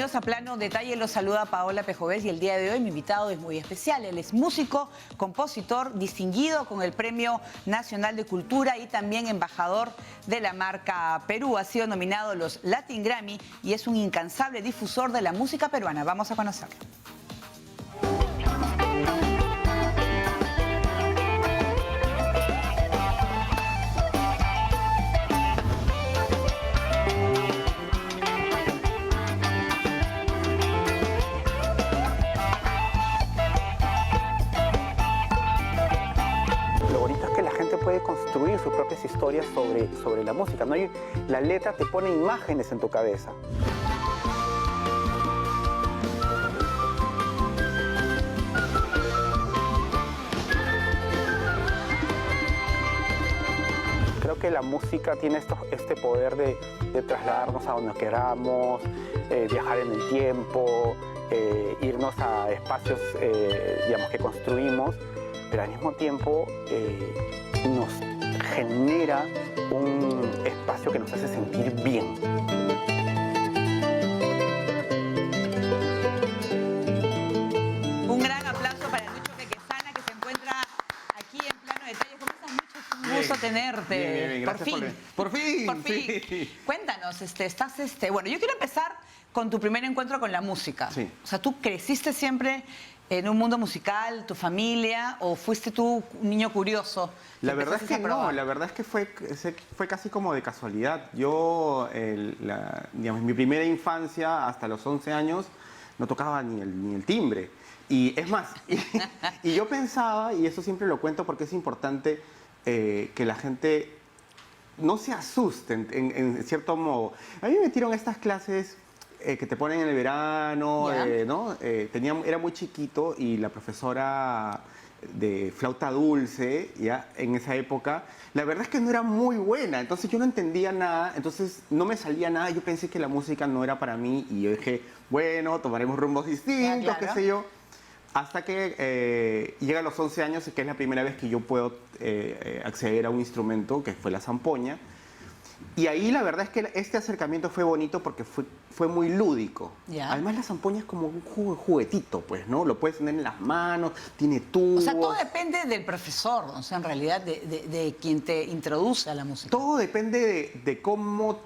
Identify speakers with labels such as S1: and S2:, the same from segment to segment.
S1: bienvenidos a Plano Detalle. Los saluda Paola Pejovés y el día de hoy mi invitado es muy especial. Él es músico, compositor, distinguido con el Premio Nacional de Cultura y también embajador de la marca Perú. Ha sido nominado a los Latin Grammy y es un incansable difusor de la música peruana. Vamos a conocerlo.
S2: Puede construir sus propias historias sobre la música, ¿no? La letra te pone imágenes en tu cabeza. Creo que la música tiene este poder de trasladarnos a donde queramos, viajar en el tiempo, irnos a espacios digamos, que construimos, pero al mismo tiempo nos genera un espacio que nos hace sentir bien.
S1: Un gran aplauso para Lucho Quequesana, que se encuentra aquí en Plano Detalle. ¿Cómo estás, Lucho? Es un gusto tenerte.
S3: Bien, gracias por fin.
S1: Sí. Cuéntanos, bueno, yo quiero empezar con tu primer encuentro con la música.
S3: Sí.
S1: O sea, ¿tú creciste siempre en un mundo musical, tu familia, o fuiste tú un niño curioso?
S3: La verdad es que no, la verdad es que fue casi como de casualidad. Yo, digamos, mi primera infancia, hasta los 11 años, no tocaba ni el timbre. Y es más, y yo pensaba, y eso siempre lo cuento porque es importante, que la gente no se asuste en cierto modo. A mí me metieron estas clases que te ponen en el verano, ¿no? Era muy chiquito y la profesora de flauta dulce, ya en esa época, la verdad es que no era muy buena, entonces yo no entendía nada, entonces no me salía nada, yo pensé que la música no era para mí y yo dije, bueno, tomaremos rumbos distintos, qué sé yo, hasta que llega a los 11 años, que es la primera vez que yo puedo acceder a un instrumento, que fue la zampoña. Y ahí la verdad es que este acercamiento fue bonito porque fue muy lúdico. Además la zampoña es como un juguetito, pues, ¿no? Lo puedes tener en las manos, tiene tubos.
S1: O sea, todo depende del profesor, o sea, en realidad de quien te introduce a la música.
S3: Todo depende de cómo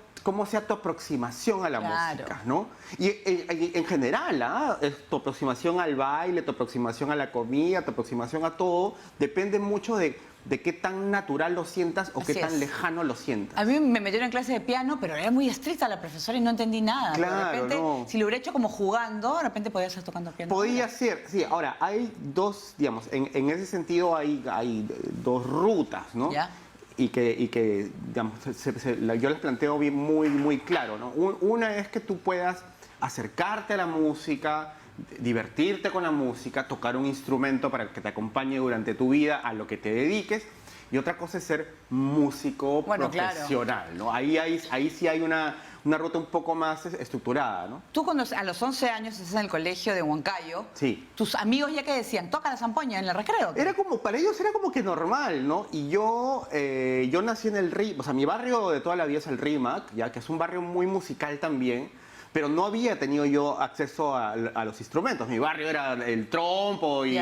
S3: sea tu aproximación a la música, ¿no? Y en general, tu aproximación al baile, tu aproximación a la comida, tu aproximación a todo, depende mucho de qué tan natural lo sientas o qué tan lejano lo sientas.
S1: A mí me metieron en clase de piano, pero era muy estricta la profesora y no entendí nada.
S3: Claro,
S1: de repente, si lo hubiera hecho como jugando, de repente podía estar tocando piano.
S3: Podía ser, sí. Ahora, hay dos, digamos, en ese sentido hay dos rutas, ¿no?
S1: ¿Ya?
S3: Y que digamos, yo les planteo bien muy claro, ¿no? Una es que tú puedas acercarte a la música, divertirte con la música, tocar un instrumento para que te acompañe durante tu vida a lo que te dediques. Y otra cosa es ser músico profesional, ¿no? Ahí sí hay una ruta un poco más estructurada, ¿no?
S1: Tú cuando a los 11 años estás en el colegio de Huancayo,
S3: sí.
S1: Tus amigos ya que decían, toca la zampoña en el recreo.
S3: Para ellos era como que normal, ¿no? Y yo nací en el RIMAC, o sea, mi barrio de toda la vida es el RIMAC, ya que es un barrio muy musical también, pero no había tenido yo acceso a los instrumentos. Mi barrio era el trompo y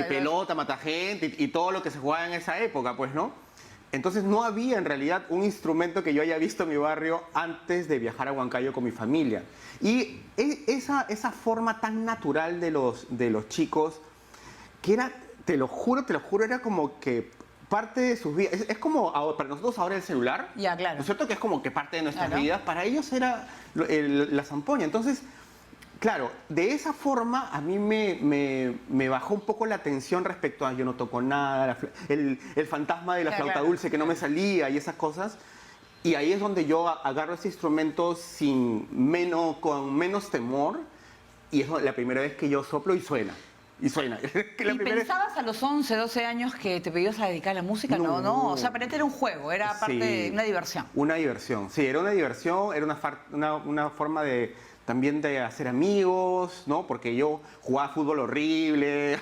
S3: pelota, matagente y todo lo que se jugaba en esa época, pues, ¿no? Entonces no había en realidad un instrumento que yo haya visto en mi barrio antes de viajar a Huancayo con mi familia. Y esa forma tan natural de los chicos, que era, te lo juro, era como que parte de sus vidas. Es como para nosotros ahora el celular.
S1: Ya, claro.
S3: ¿No es cierto? Que es como que parte de nuestras vidas. Para ellos era la zampoña. Entonces, claro, de esa forma a mí me bajó un poco la tensión respecto a yo no toco nada, el fantasma de la flauta dulce que no me salía y esas cosas. Y ahí es donde yo agarro ese instrumento con menos temor, y es la primera vez que yo soplo y suena. Y suena.
S1: ¿Y pensabas a los 11, 12 años que te pedías a dedicar a la música? No. O sea, para ti era un juego, era parte de una diversión.
S3: Una diversión, sí, era una diversión, era una forma también de hacer amigos, ¿no? Porque yo jugaba fútbol horrible,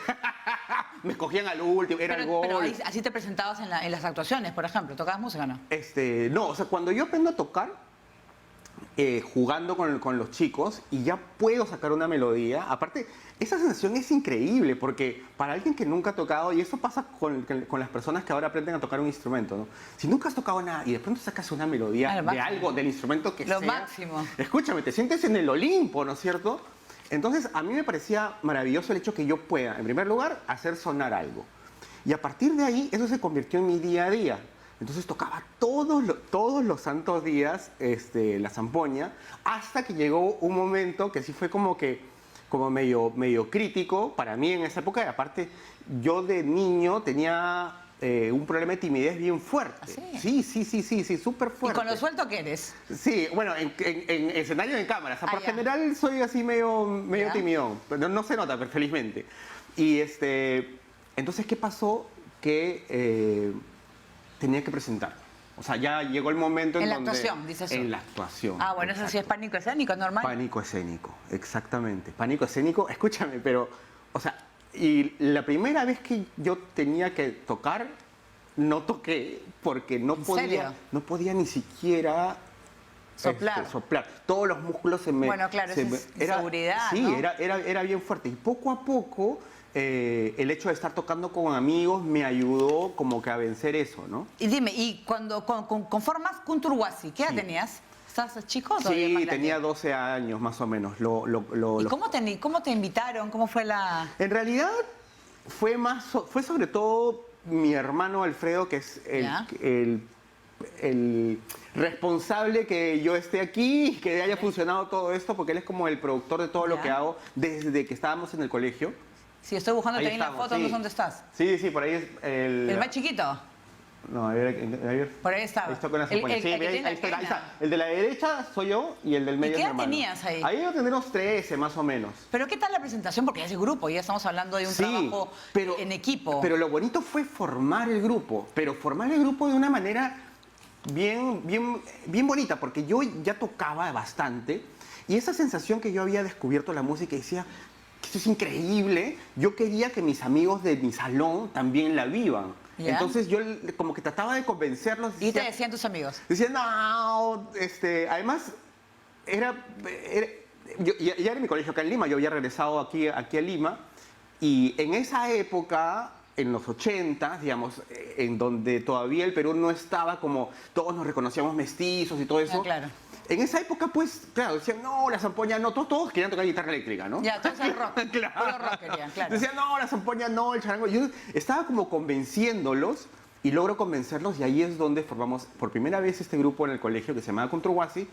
S3: me escogían al último, era el gol.
S1: Pero así te presentabas en las actuaciones, por ejemplo, ¿tocabas música o no?
S3: No, o sea, cuando yo aprendo a tocar, jugando con los chicos y ya puedo sacar una melodía. Aparte, esa sensación es increíble porque para alguien que nunca ha tocado, y eso pasa con las personas que ahora aprenden a tocar un instrumento, ¿no? Si nunca has tocado nada y de pronto sacas una melodía de algo, del instrumento que sea...
S1: Lo máximo.
S3: Escúchame, te sientes en el Olimpo, ¿no es cierto? Entonces, a mí me parecía maravilloso el hecho que yo pueda, en primer lugar, hacer sonar algo. Y a partir de ahí, eso se convirtió en mi día a día. Entonces tocaba todos los santos días la zampoña, hasta que llegó un momento que sí fue como medio crítico para mí en esa época. Y aparte, yo de niño tenía un problema de timidez bien fuerte.
S1: ¿Ah, sí?
S3: Sí, súper fuerte.
S1: ¿Y con lo suelto que eres?
S3: Sí, bueno, en escenario, en cámara. O sea, por general soy así medio timidón, pero no se nota, pero felizmente. Y entonces, ¿qué pasó? Que tenía que presentar. O sea, ya llegó el momento en donde...
S1: En la actuación, dices eso.
S3: En la actuación.
S1: Ah, bueno, eso sí es pánico escénico, normal.
S3: Pánico escénico, exactamente. Pánico escénico, escúchame, pero, o sea, y la primera vez que yo tenía que tocar, no toqué porque no podía ni siquiera
S1: soplar.
S3: Todos los músculos se me...
S1: Bueno, claro, es inseguridad,
S3: sí,
S1: ¿no?
S3: era bien fuerte. Y poco a poco, el hecho de estar tocando con amigos me ayudó como que a vencer eso, ¿no?
S1: Y dime, y cuando conformas Kunturwasi, ¿qué edad tenías? ¿Estás chico o todavía más
S3: Sí,
S1: grande?
S3: tenía 12 años más o menos.
S1: ¿Y cómo te invitaron? ¿Cómo fue la...?
S3: En realidad fue sobre todo mi hermano Alfredo, que es el responsable que yo esté aquí, que haya funcionado todo esto, porque él es como el productor de todo lo que hago desde que estábamos en el colegio.
S1: Sí, estoy buscando
S3: Ahí
S1: también la
S3: estamos,
S1: foto,
S3: sí.
S1: no sé dónde estás.
S3: Sí, por ahí es
S1: ¿El más chiquito?
S3: No, a ver.
S1: Por ahí estaba.
S3: Ahí está con la zampoña. Sí, ahí está. El de la derecha soy yo y el del medio es mi hermano.
S1: ¿Y qué edad tenías ahí?
S3: Ahí yo tendría unos 13 más o menos.
S1: ¿Pero qué tal la presentación? Porque es el grupo, ya estamos hablando de un trabajo en equipo.
S3: Pero lo bonito fue formar el grupo, pero formar el grupo de una manera bien bonita, porque yo ya tocaba bastante y esa sensación que yo había descubierto la música y decía, esto es increíble, yo quería que mis amigos de mi salón también la vivan.
S1: ¿Ya?
S3: Entonces yo como que trataba de convencerlos.
S1: ¿Y te decían tus amigos?
S3: Decían, no, además yo ya era en mi colegio acá en Lima, yo había regresado aquí a Lima y en esa época, en los 80, digamos, en donde todavía el Perú no estaba como todos nos reconocíamos mestizos y todo eso.
S1: Ah, claro.
S3: En esa época, pues, claro, decían, no, la zampoña no, todos querían tocar guitarra eléctrica, ¿no?
S1: Ya, todos el rock,
S3: claro.
S1: puro rock querían, claro.
S3: Decían, no, la zampoña no, el charango. Yo estaba como convenciéndolos y logro convencerlos y ahí es donde formamos por primera vez este grupo en el colegio que se llamaba Kunturwasi,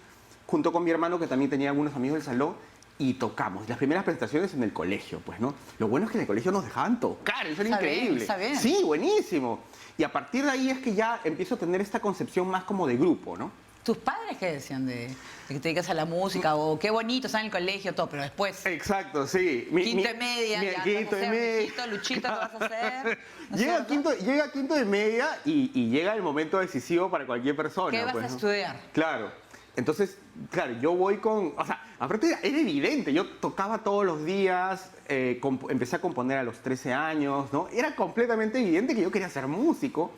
S3: junto con mi hermano que también tenía algunos amigos del salón y tocamos. Las primeras presentaciones en el colegio, pues, ¿no? Lo bueno es que en el colegio nos dejaban tocar, eso era increíble.
S1: Está bien.
S3: Sí, buenísimo. Y a partir de ahí es que ya empiezo a tener esta concepción más como de grupo, ¿no?
S1: ¿Tus padres qué decían de que te dedicas a la música o qué bonito está en el colegio, todo, pero después?
S3: Exacto, sí.
S1: Quinto de media, ya
S3: quinto de media.
S1: Luchito, ¿qué vas a hacer? ¿No es
S3: Llega
S1: cierto?
S3: quinto de media y llega el momento decisivo para cualquier persona.
S1: ¿Qué vas
S3: pues,
S1: a
S3: ¿no?
S1: estudiar?
S3: Claro. Entonces, claro, yo voy con... O sea, aparte era evidente, yo tocaba todos los días, empecé a componer a los 13 años, ¿no? Era completamente evidente que yo quería ser músico.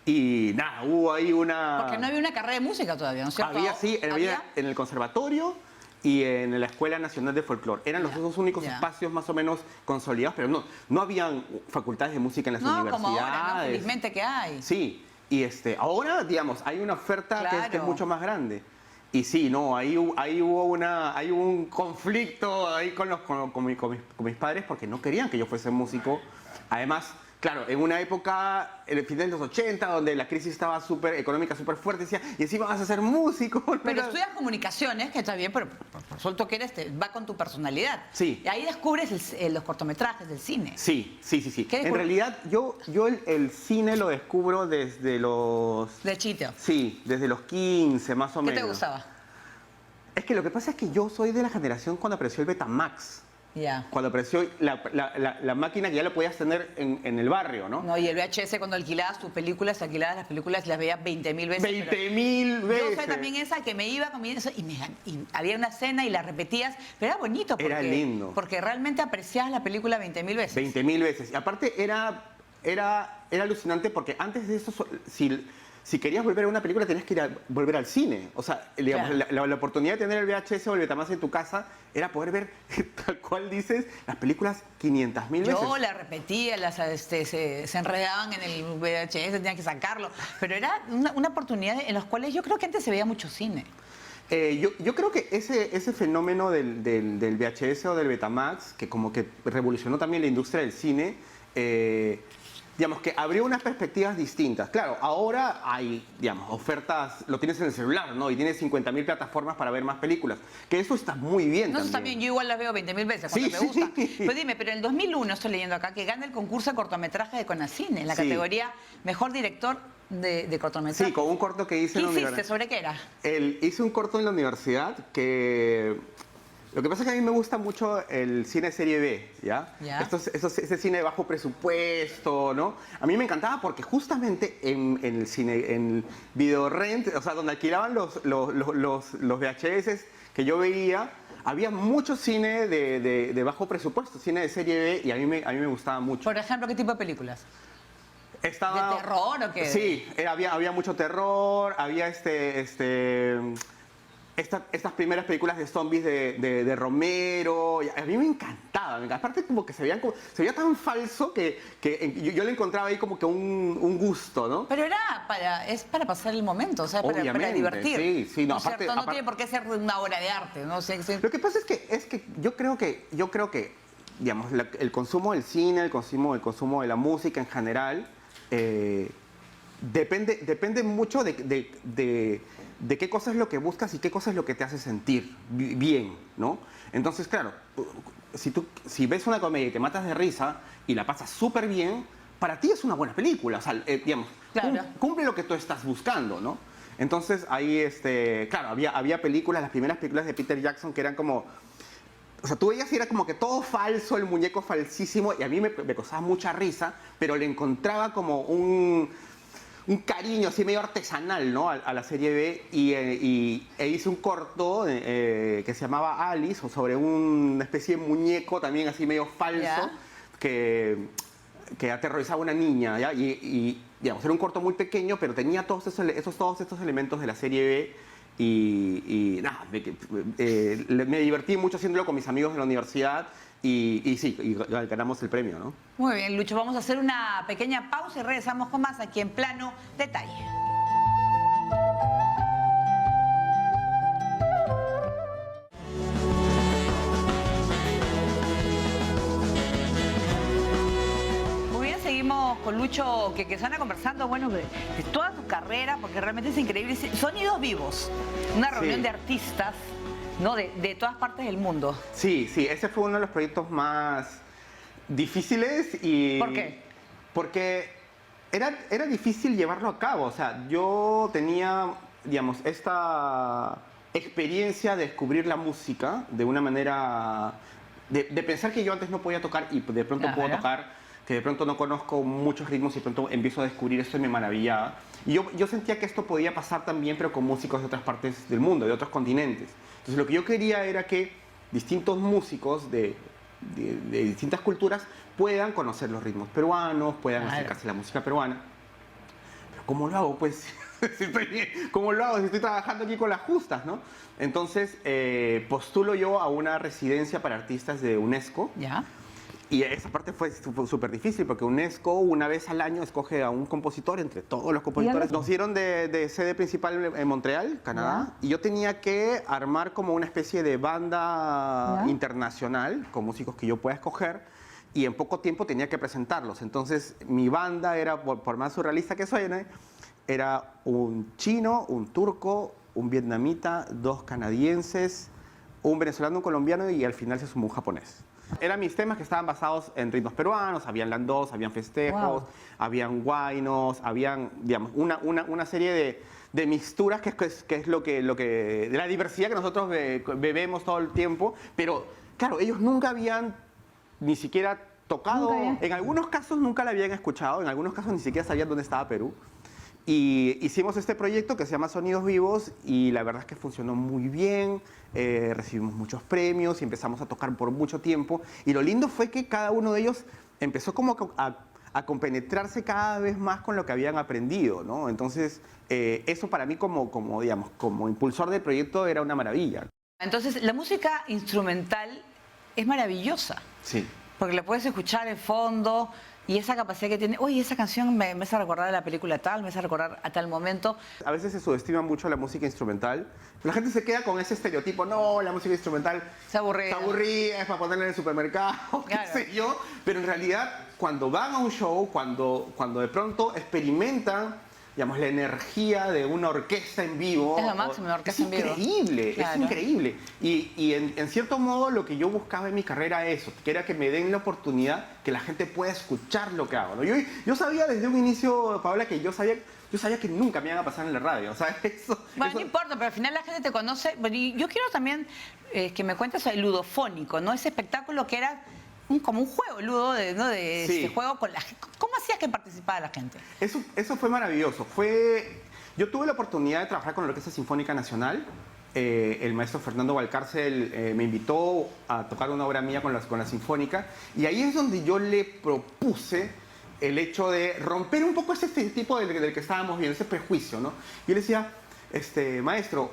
S3: Y nada, hubo ahí una...
S1: Porque no había una carrera de música todavía, ¿no es cierto?
S3: Había, sí, había en el conservatorio y en la Escuela Nacional de Folclore. Eran los dos únicos espacios más o menos consolidados, pero no habían facultades de música en las universidades.
S1: No, como ahora, ¿no? Felizmente que hay.
S3: Sí, y ahora, digamos, hay una oferta que es mucho más grande. Y sí, no, ahí hubo un conflicto ahí con mis padres porque no querían que yo fuese músico. Además, claro, en una época, en el final de los 80, donde la crisis estaba económica súper fuerte, decía, y encima vas a ser músico.
S1: Pero estudias comunicaciones, que está bien, pero por suelto que eres, va con tu personalidad.
S3: Sí.
S1: Y ahí descubres los cortometrajes del cine.
S3: Sí.
S1: ¿Qué
S3: En realidad, yo el cine lo descubro desde los...
S1: De chito.
S3: Sí, desde los 15, más o menos.
S1: ¿Qué te gustaba?
S3: Es que lo que pasa es que yo soy de la generación cuando apareció el Betamax.
S1: Ya.
S3: Cuando apareció la máquina que ya lo podías tener en el barrio, ¿no?
S1: No, y el VHS cuando alquilabas tus películas, alquilabas las películas y las veías 20.000 veces.
S3: 20.000 veces.
S1: Yo soy también esa que me iba con eso y había una escena y la repetías, pero era bonito porque,
S3: era lindo.
S1: Porque realmente apreciabas la película 20.000 veces.
S3: 20.000 veces. Y aparte era alucinante porque antes de eso, si querías volver a una película tenías que ir a volver al cine. O sea, digamos,
S1: Claro.
S3: la oportunidad de tener el VHS o el Betamax en tu casa era poder ver, tal cual dices, las películas 500.000 veces.
S1: Yo la repetía, se enredaban en el VHS, tenían que sacarlo. Pero era una oportunidad en las cuales yo creo que antes se veía mucho cine.
S3: Yo creo que ese fenómeno del VHS o del Betamax, que como que revolucionó también la industria del cine, digamos que abrió unas perspectivas distintas. Claro, ahora hay, digamos, ofertas, lo tienes en el celular, ¿no? Y tienes 50.000 plataformas para ver más películas. Que eso está muy bien
S1: No, eso
S3: también.
S1: también, yo igual las veo 20.000 veces cuando
S3: Sí,
S1: me gusta.
S3: sí.
S1: Pero dime, pero en el 2001, estoy leyendo acá, que gana el concurso de cortometraje de Conacine, en la
S3: Sí.
S1: categoría Mejor Director de Cortometraje.
S3: Sí, con un corto que hice
S1: ¿Qué
S3: en la
S1: hiciste?
S3: universidad.
S1: ¿Sobre qué era?
S3: Hice un corto en la universidad que... Lo que pasa es que a mí me gusta mucho el cine serie B, ¿ya?
S1: Ya.
S3: Ese cine de bajo presupuesto, ¿no? A mí me encantaba porque justamente en el cine, en Videorrent, o sea, donde alquilaban los VHS que yo veía, había mucho cine de bajo presupuesto, cine de serie B, y a mí me gustaba mucho.
S1: Por ejemplo, ¿qué tipo de películas? ¿De terror o qué?
S3: Sí, había mucho terror, había estas primeras películas de zombies de Romero. A mí me encantaba. Aparte como que se veía tan falso que yo le encontraba ahí como que un gusto, ¿no?
S1: Pero es para pasar el momento, o sea, para
S3: Obviamente,
S1: divertir.
S3: sí, no,
S1: ¿No es
S3: aparte-
S1: cierto? No
S3: aparte-
S1: tiene por qué ser una obra de arte, ¿no?
S3: Lo que pasa es que yo creo que digamos, el consumo del cine, el consumo de la música en general, depende mucho de qué cosa es lo que buscas y qué cosa es lo que te hace sentir bien, ¿no? Entonces, claro, si ves una comedia y te matas de risa y la pasas súper bien, para ti es una buena película, o sea, digamos,
S1: Claro.
S3: cumple lo que tú estás buscando, ¿no? Entonces, ahí, claro, había películas, las primeras películas de Peter Jackson que eran como... O sea, tú veías y era como que todo falso, el muñeco falsísimo, y a mí me causaba mucha risa, pero le encontraba como un cariño así medio artesanal, ¿no? A la serie B, e hice un corto que se llamaba Alice, o sobre una especie de muñeco también así medio falso,
S1: Ya.
S3: que aterrorizaba a una niña, ¿ya? Y digamos, era un corto muy pequeño, pero tenía todos estos elementos de la serie B. Y nada, me divertí mucho haciéndolo con mis amigos de la universidad y sí, y ganamos el premio, ¿no?
S1: Muy bien, Lucho, vamos a hacer una pequeña pausa y regresamos con más aquí en Plano Detalle. Muy bien, seguimos con Lucho, que se van conversando, bueno, de toda su carrera, porque realmente es increíble. Sonidos Vivos, una reunión
S3: Sí.
S1: de artistas, ¿no? De todas partes del mundo.
S3: Sí, ese fue uno de los proyectos más difíciles y...
S1: ¿Por qué?
S3: Porque era difícil llevarlo a cabo, o sea, yo tenía, digamos, esta experiencia de descubrir la música de una manera... De pensar que yo antes no podía tocar y de pronto
S1: Claro.
S3: puedo tocar, que de pronto no conozco muchos ritmos y de pronto empiezo a descubrir esto y me maravillaba. Y yo sentía que esto podía pasar también, pero con músicos de otras partes del mundo, de otros continentes. Entonces lo que yo quería era que distintos músicos de distintas culturas puedan conocer los ritmos peruanos, puedan
S1: Claro.
S3: acercarse a la música peruana. Pero ¿cómo lo hago? Pues, ¿cómo lo hago si estoy trabajando aquí con las justas, no? Entonces, postulo yo a una residencia para artistas de UNESCO.
S1: ¿Ya?
S3: Y esa parte fue súper difícil porque UNESCO una vez al año escoge a un compositor entre todos los compositores. Nos dieron de sede principal en Montreal, Canadá, y yo tenía que armar como una especie de banda
S1: ¿Ya?
S3: internacional con músicos que yo pueda escoger y en poco tiempo tenía que presentarlos. Entonces mi banda era, por más surrealista que suene, era un chino, un turco, un vietnamita, 2 canadienses, un venezolano, un colombiano y al final se sumó un japonés. Eran mis temas que estaban basados en ritmos peruanos, habían landós, habían festejos,
S1: Wow.
S3: habían guainos, habían, digamos, una serie de mixturas que es lo que, de la diversidad que nosotros bebemos todo el tiempo, pero claro, ellos nunca habían ni siquiera tocado,
S1: Nunca.
S3: en algunos casos nunca la habían escuchado, en algunos casos ni siquiera sabían dónde estaba Perú. Y hicimos este proyecto que se llama Sonidos Vivos y la verdad es que funcionó muy bien, recibimos muchos premios y empezamos a tocar por mucho tiempo. Y lo lindo fue que cada uno de ellos empezó como a a compenetrarse cada vez más con lo que habían aprendido, ¿no? Entonces, eso para mí digamos, como impulsor del proyecto era una maravilla.
S1: Entonces, la música instrumental es maravillosa.
S3: Sí.
S1: Porque la puedes escuchar en fondo y esa capacidad que tiene. Oye, esa canción me hace recordar a la película tal, me hace recordar a tal momento.
S3: A veces se subestima mucho la música instrumental. La gente se queda con ese estereotipo, no, la música instrumental
S1: Se aburrida.
S3: está aburrida, es para ponerla en el supermercado,
S1: Claro.
S3: qué sé yo. Pero en realidad, cuando van a un show, cuando de pronto experimentan, digamos, la energía de una orquesta en vivo.
S1: Es lo máximo, una orquesta en vivo.
S3: Es increíble,
S1: Claro.
S3: es increíble. Y en cierto modo lo que yo buscaba en mi carrera era eso, que era que me den la oportunidad que la gente pueda escuchar lo que hago, ¿no? Yo sabía desde un inicio, Paola, que yo sabía que nunca me iban a pasar en la radio, o sea, eso...
S1: Bueno,
S3: eso-
S1: no importa, pero al final la gente te conoce. Bueno, y yo quiero también que me cuentes el ludofónico, ¿no? Ese espectáculo que era como un juego, ludo, ¿no? De
S3: Sí.
S1: este juego con la gente. ¿Cómo hacías que participara la gente?
S3: Eso fue maravilloso. Yo tuve la oportunidad de trabajar con la Orquesta Sinfónica Nacional. El maestro Fernando Valcárcel me invitó a tocar una obra mía con la Sinfónica. Y ahí es donde yo le propuse el hecho de romper un poco ese estereotipo del que estábamos viendo, ese prejuicio, ¿no? Yo le decía, maestro,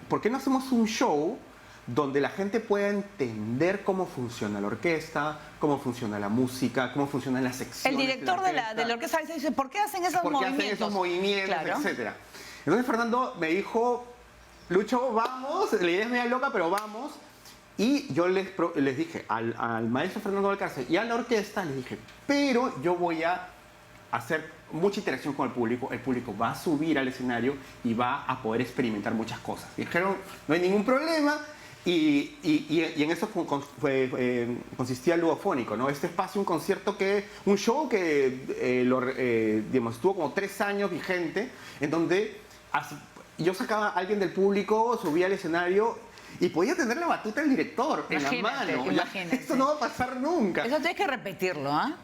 S3: ¿por qué no hacemos un show donde la gente pueda entender cómo funciona la orquesta, cómo funciona la música, cómo funcionan las secciones?
S1: El director de la orquesta dice, ¿por qué hacen esos
S3: ¿Por qué
S1: movimientos?
S3: hacen esos movimientos,
S1: Claro.
S3: etcétera? Entonces Fernando me dijo, Lucho, vamos, la idea es media loca, pero vamos. Y yo les dije al maestro Fernando Valcárcel y a la orquesta, les dije, pero yo voy a hacer mucha interacción con el público va a subir al escenario y va a poder experimentar muchas cosas. Y dijeron, no hay ningún problema. Y en eso consistía el ludofónico, ¿no? Este espacio, un show que digamos, estuvo como 3 años vigente, en donde yo sacaba a alguien del público, subía al escenario y podía tener la batuta del director en la mano.
S1: Imagínate.
S3: Esto no va a pasar nunca.
S1: Eso tienes que repetirlo, ¿ah?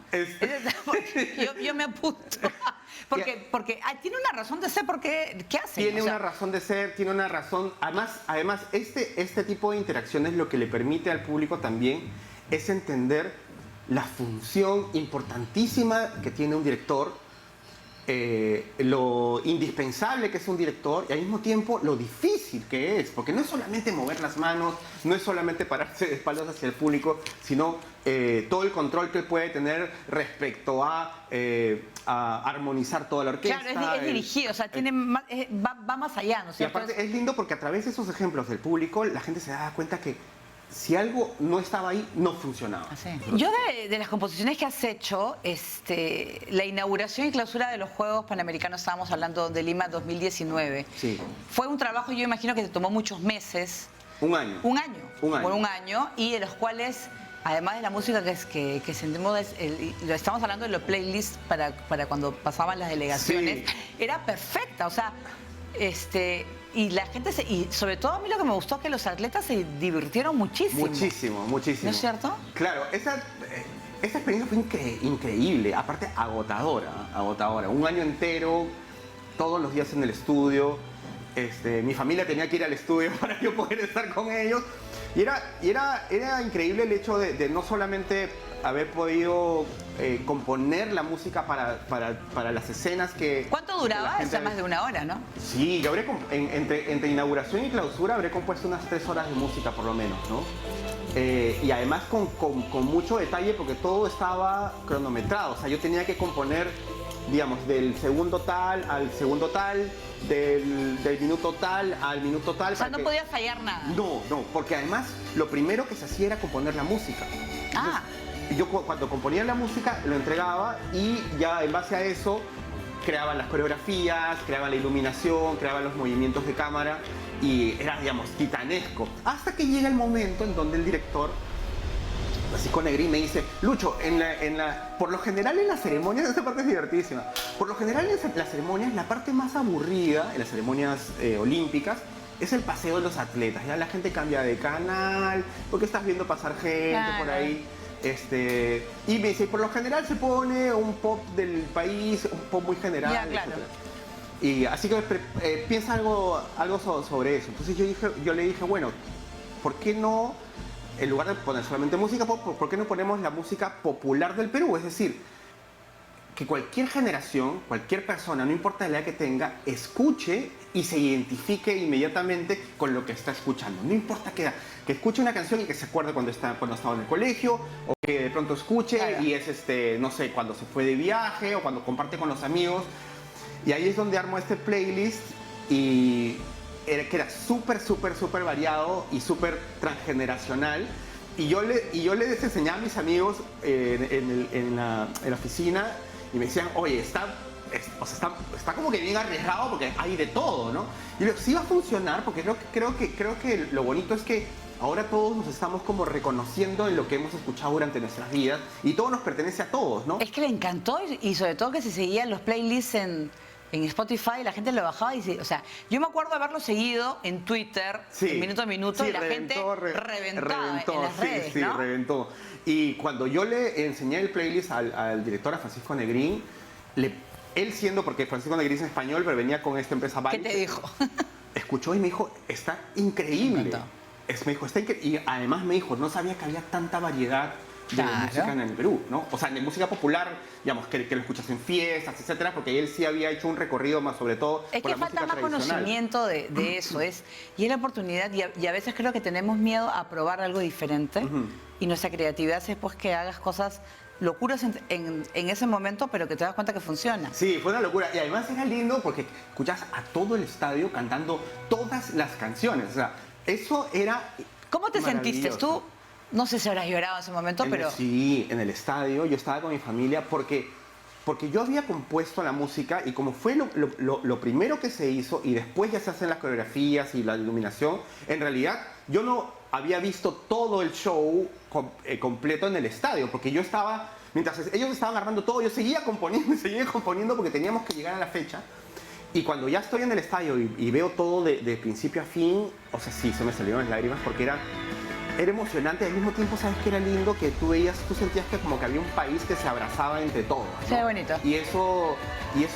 S1: Yo me apunto. Porque tiene una razón de ser, porque ¿qué hacen?
S3: Tiene una razón de ser, tiene una razón. Además este tipo de interacciones lo que le permite al público también es entender la función importantísima que tiene un director, lo indispensable que es un director y al mismo tiempo lo difícil que es, porque no es solamente mover las manos, no es solamente pararse de espaldas hacia el público, sino todo el control que él puede tener respecto a armonizar toda la orquesta.
S1: Claro, es dirigido, o sea, va más allá, ¿no es
S3: Y
S1: cierto?
S3: aparte es lindo porque a través de esos ejemplos del público la gente se da cuenta que si algo no estaba ahí, no funcionaba.
S1: Así. Yo de las composiciones que has hecho, la inauguración y clausura de los Juegos Panamericanos, estábamos hablando de Lima 2019.
S3: Sí.
S1: Fue un trabajo, yo imagino que te tomó muchos meses.
S3: Un año.
S1: Un año.
S3: Un año.
S1: Por un año, y de los cuales, además de la música que sentimos, lo estamos hablando de los playlists para cuando pasaban las delegaciones,
S3: Sí.
S1: era perfecta, o sea, y la gente, y sobre todo a mí lo que me gustó es que los atletas se divirtieron muchísimo.
S3: Muchísimo.
S1: ¿No es cierto?
S3: Claro, esa experiencia fue increíble, aparte agotadora. Un año entero, todos los días en el estudio. Mi familia tenía que ir al estudio para yo poder estar con ellos. Y era increíble el hecho de no solamente haber podido componer la música para las escenas que...
S1: ¿Cuánto duraba? O sea, más de 1 hora, ¿no?
S3: Sí, yo entre inauguración y clausura habré compuesto unas 3 horas de música por lo menos, ¿no? Y además con mucho detalle porque todo estaba cronometrado, o sea, yo tenía que componer, digamos, del segundo tal al segundo tal, del minuto tal al minuto tal.
S1: O sea, no podía fallar nada.
S3: No, porque además lo primero que se hacía era componer la música. Entonces, yo cuando componía la música lo entregaba y ya en base a eso creaban las coreografías, creaban la iluminación, creaban los movimientos de cámara y era, digamos, titanesco. Hasta que llega el momento en donde el director, así con Negrín, me dice, Lucho, por lo general en las ceremonias, esta parte es divertidísima, por lo general en las ceremonias, la parte más aburrida, en las ceremonias olímpicas, es el paseo de los atletas. Ya la gente cambia de canal, porque estás viendo pasar gente
S1: Claro.
S3: por ahí. Y me dice, por lo general se pone un pop del país, un pop muy general.
S1: Ya, claro.
S3: etcétera. Y así que piensa algo sobre eso. Entonces yo le dije, bueno, ¿por qué no, en lugar de poner solamente música pop, por qué no ponemos la música popular del Perú? Es decir, que cualquier generación, cualquier persona, no importa la edad que tenga, escuche y se identifique inmediatamente con lo que está escuchando. No importa qué edad, que escuche una canción y que se acuerde cuando estaba en el colegio, o que de pronto escuche y es, no sé, cuando se fue de viaje o cuando comparte con los amigos. Y ahí es donde armo este playlist y que era súper variado y súper transgeneracional. Y yo les enseñaba a mis amigos en la oficina y me decían, oye, está como que bien arriesgado porque hay de todo, ¿no? Y yo digo, sí va a funcionar porque creo que lo bonito es que ahora todos nos estamos como reconociendo en lo que hemos escuchado durante nuestras vidas y todo nos pertenece a todos, ¿no?
S1: Es que le encantó y sobre todo que se seguían los playlists en Spotify, la gente lo bajaba y o sea, yo me acuerdo haberlo seguido en Twitter, en minuto a minuto,
S3: sí,
S1: y la gente reventaba en las redes,
S3: sí,
S1: ¿no?
S3: Reventó. Y cuando yo le enseñé el playlist al director, a Francisco Negrín, él siendo, porque Francisco Negrín es español, pero venía con esta empresa
S1: ¿Qué te dijo?
S3: Escuchó y me dijo, está increíble. Me dijo, está increíble. Y además me dijo, no sabía que había tanta variedad de música en el Perú, ¿no? O sea, de música popular, digamos, que lo escuchas en fiestas, etcétera, porque él sí había hecho un recorrido más, sobre todo,
S1: es
S3: por
S1: que
S3: la
S1: falta
S3: música
S1: más
S3: tradicional.
S1: Conocimiento de eso, y es la oportunidad, y a veces creo que tenemos miedo a probar algo diferente, y nuestra creatividad es pues que hagas cosas locuras en ese momento, pero que te das cuenta que funciona.
S3: Sí, fue una locura, y además era lindo porque escuchas a todo el estadio cantando todas las canciones, o sea, eso era
S1: ¿Cómo te sentiste? Tú, no sé si habrás llorado en ese momento, pero...
S3: Sí, en el estadio, yo estaba con mi familia porque yo había compuesto la música y como fue lo primero que se hizo y después ya se hacen las coreografías y la iluminación, en realidad yo no había visto todo el show completo en el estadio, porque yo estaba, mientras ellos estaban agarrando todo, yo seguía componiendo porque teníamos que llegar a la fecha. Y cuando ya estoy en el estadio y veo todo de principio a fin, o sea, sí, se me salieron las lágrimas porque era emocionante. Al mismo tiempo, ¿sabes qué era lindo? Que tú sentías que como que había un país que se abrazaba entre todos, ¿no?
S1: Sí, bonito.
S3: Y eso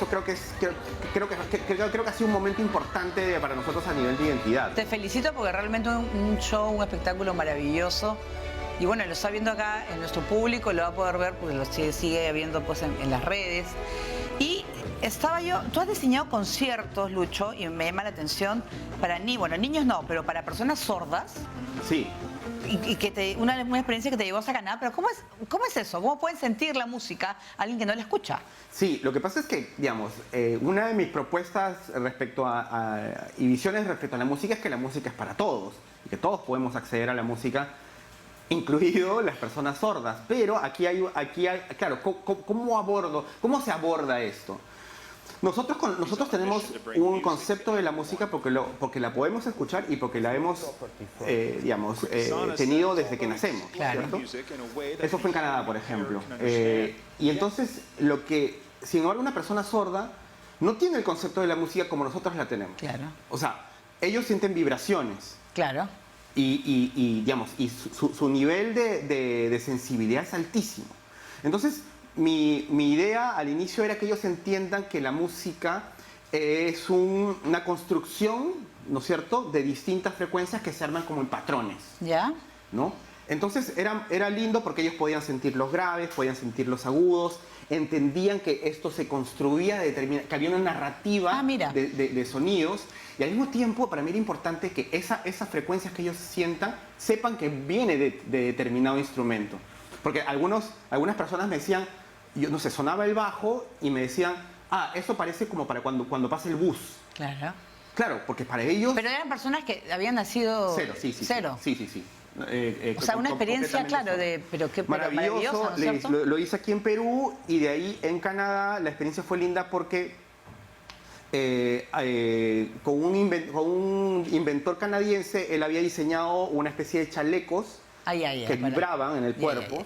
S3: creo que ha sido un momento importante para nosotros a nivel de identidad.
S1: Te felicito porque realmente un show, un espectáculo maravilloso. Y bueno, lo está viendo acá en nuestro público, lo va a poder ver porque lo sigue viendo pues en las redes. Y tú has diseñado conciertos, Lucho, y me llama la atención para niños no, pero para personas sordas.
S3: Sí.
S1: Y que una experiencia que te llevó a Sacaná, pero ¿cómo es eso? ¿Cómo pueden sentir la música alguien que no la escucha?
S3: Sí, lo que pasa es que, digamos, una de mis propuestas y visiones respecto a la música es que la música es para todos y que todos podemos acceder a la música, incluido las personas sordas. Pero aquí hay claro, ¿cómo se aborda esto? Nosotros tenemos un concepto de la música porque la podemos escuchar y porque la hemos, tenido desde que nacemos, ¿cierto? Eso fue en Canadá, por ejemplo. Y entonces, sin embargo, una persona sorda no tiene el concepto de la música como nosotros la tenemos.
S1: Claro.
S3: O sea, ellos sienten vibraciones.
S1: Claro.
S3: Y su nivel de sensibilidad es altísimo. Entonces, mi idea al inicio era que ellos entiendan que la música es una construcción, ¿no es cierto?, de distintas frecuencias que se arman como en patrones.
S1: ¿Ya?
S3: ¿No? Entonces era lindo porque ellos podían sentir los graves, podían sentir los agudos, entendían que esto se construía, que había una narrativa de sonidos, y al mismo tiempo para mí era importante que esas frecuencias que ellos sientan sepan que viene de determinado instrumento. Porque algunas personas me decían, yo no sé, sonaba el bajo y me decían, eso parece como para cuando pasa el bus.
S1: Claro.
S3: Claro, porque para ellos...
S1: Pero eran personas que habían nacido...
S3: Cero. Sí.
S1: O sea, una experiencia, claro,
S3: maravilloso,
S1: ¿no es cierto?
S3: lo hice aquí en Perú y de ahí en Canadá la experiencia fue linda porque con un inventor canadiense él había diseñado una especie de chalecos que vibraban en el cuerpo.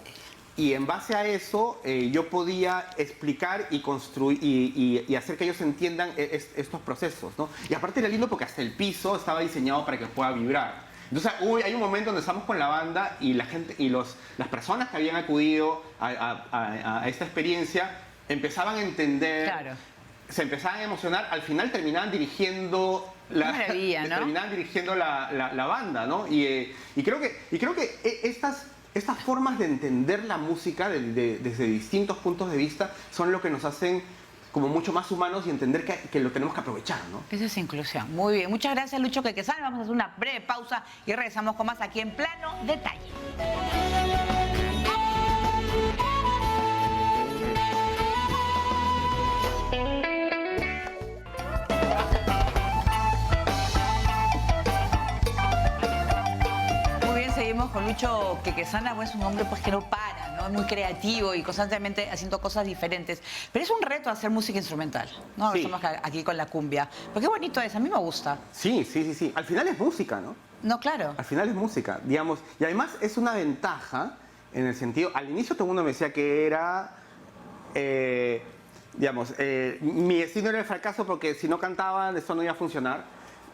S3: Y en base a eso yo podía explicar y construir y hacer que ellos entiendan estos procesos, ¿no? Y aparte era lindo porque hasta el piso estaba diseñado para que pueda vibrar. Entonces hay un momento donde estamos con la banda y la gente y las personas que habían acudido a esta experiencia empezaban a entender,
S1: claro,
S3: se empezaban a emocionar, al final terminaban dirigiendo la banda, ¿no? Y creo que estas formas de entender la música desde distintos puntos de vista son lo que nos hacen como mucho más humanos y entender que lo tenemos que aprovechar, ¿no?
S1: Esa es inclusión. Muy bien. Muchas gracias, Lucho Quequesana. Vamos a hacer una breve pausa y regresamos con más aquí en Plano Detalle. Muy bien, seguimos con Lucho Quequesana. Bueno, es un hombre pues que no para, ¿no? Es muy creativo y constantemente haciendo cosas diferentes. Pero es un reto hacer música instrumental, ¿no?
S3: Sí.
S1: Estamos aquí con la cumbia. Pero qué bonito es, a mí me gusta.
S3: Sí. Al final es música, ¿no?
S1: No, claro.
S3: Al final es música, digamos. Y además es una ventaja en el sentido... Al inicio todo el mundo me decía que era... mi destino era el fracaso porque si no cantaban esto no iba a funcionar.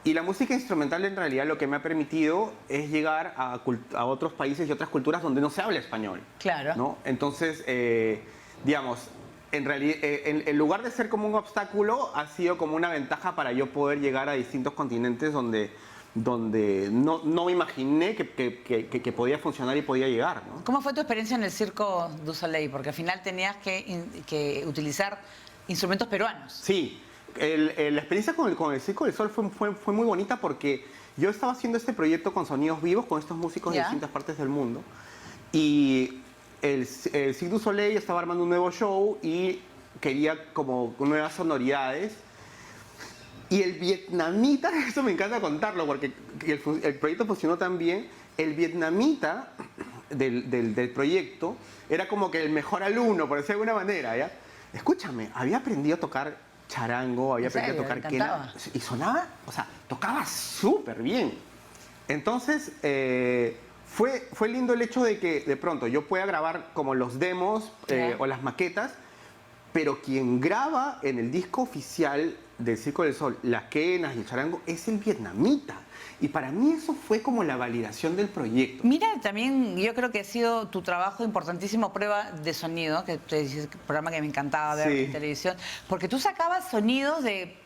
S3: Y la música instrumental en realidad lo que me ha permitido es llegar a otros países y otras culturas donde no se habla español.
S1: Claro.
S3: ¿No? Entonces, en realidad, en lugar de ser como un obstáculo, ha sido como una ventaja para yo poder llegar a distintos continentes donde no me imaginé que podía funcionar y podía llegar, ¿no?
S1: ¿Cómo fue tu experiencia en el Circo du Soleil? Porque al final tenías que utilizar instrumentos peruanos.
S3: Sí, la experiencia con el Circo del Sol fue muy bonita porque yo estaba haciendo este proyecto con sonidos vivos, con estos músicos de
S1: Ya.
S3: distintas partes del mundo. Y el Cirque du Soleil estaba armando un nuevo show y quería como nuevas sonoridades. Y el vietnamita, eso me encanta contarlo porque el proyecto funcionó tan bien, el vietnamita del proyecto era como que el mejor alumno, por decirlo de alguna manera, ¿ya? Escúchame, había aprendido a tocar charango, había
S1: ¿En serio?
S3: aprendido a tocar
S1: ¿Le encantaba?
S3: quena y sonaba, o sea, tocaba súper bien. Entonces, fue lindo el hecho de que de pronto yo pueda grabar como los demos
S1: Claro.
S3: o las maquetas, pero quien graba en el disco oficial del Circo del Sol las quenas y el charango es el vietnamita. Y para mí eso fue como la validación del proyecto.
S1: Mira, también yo creo que ha sido tu trabajo importantísimo, Prueba de Sonido, que te dices, programa que me encantaba ver
S3: Sí.
S1: en televisión, porque tú sacabas sonidos de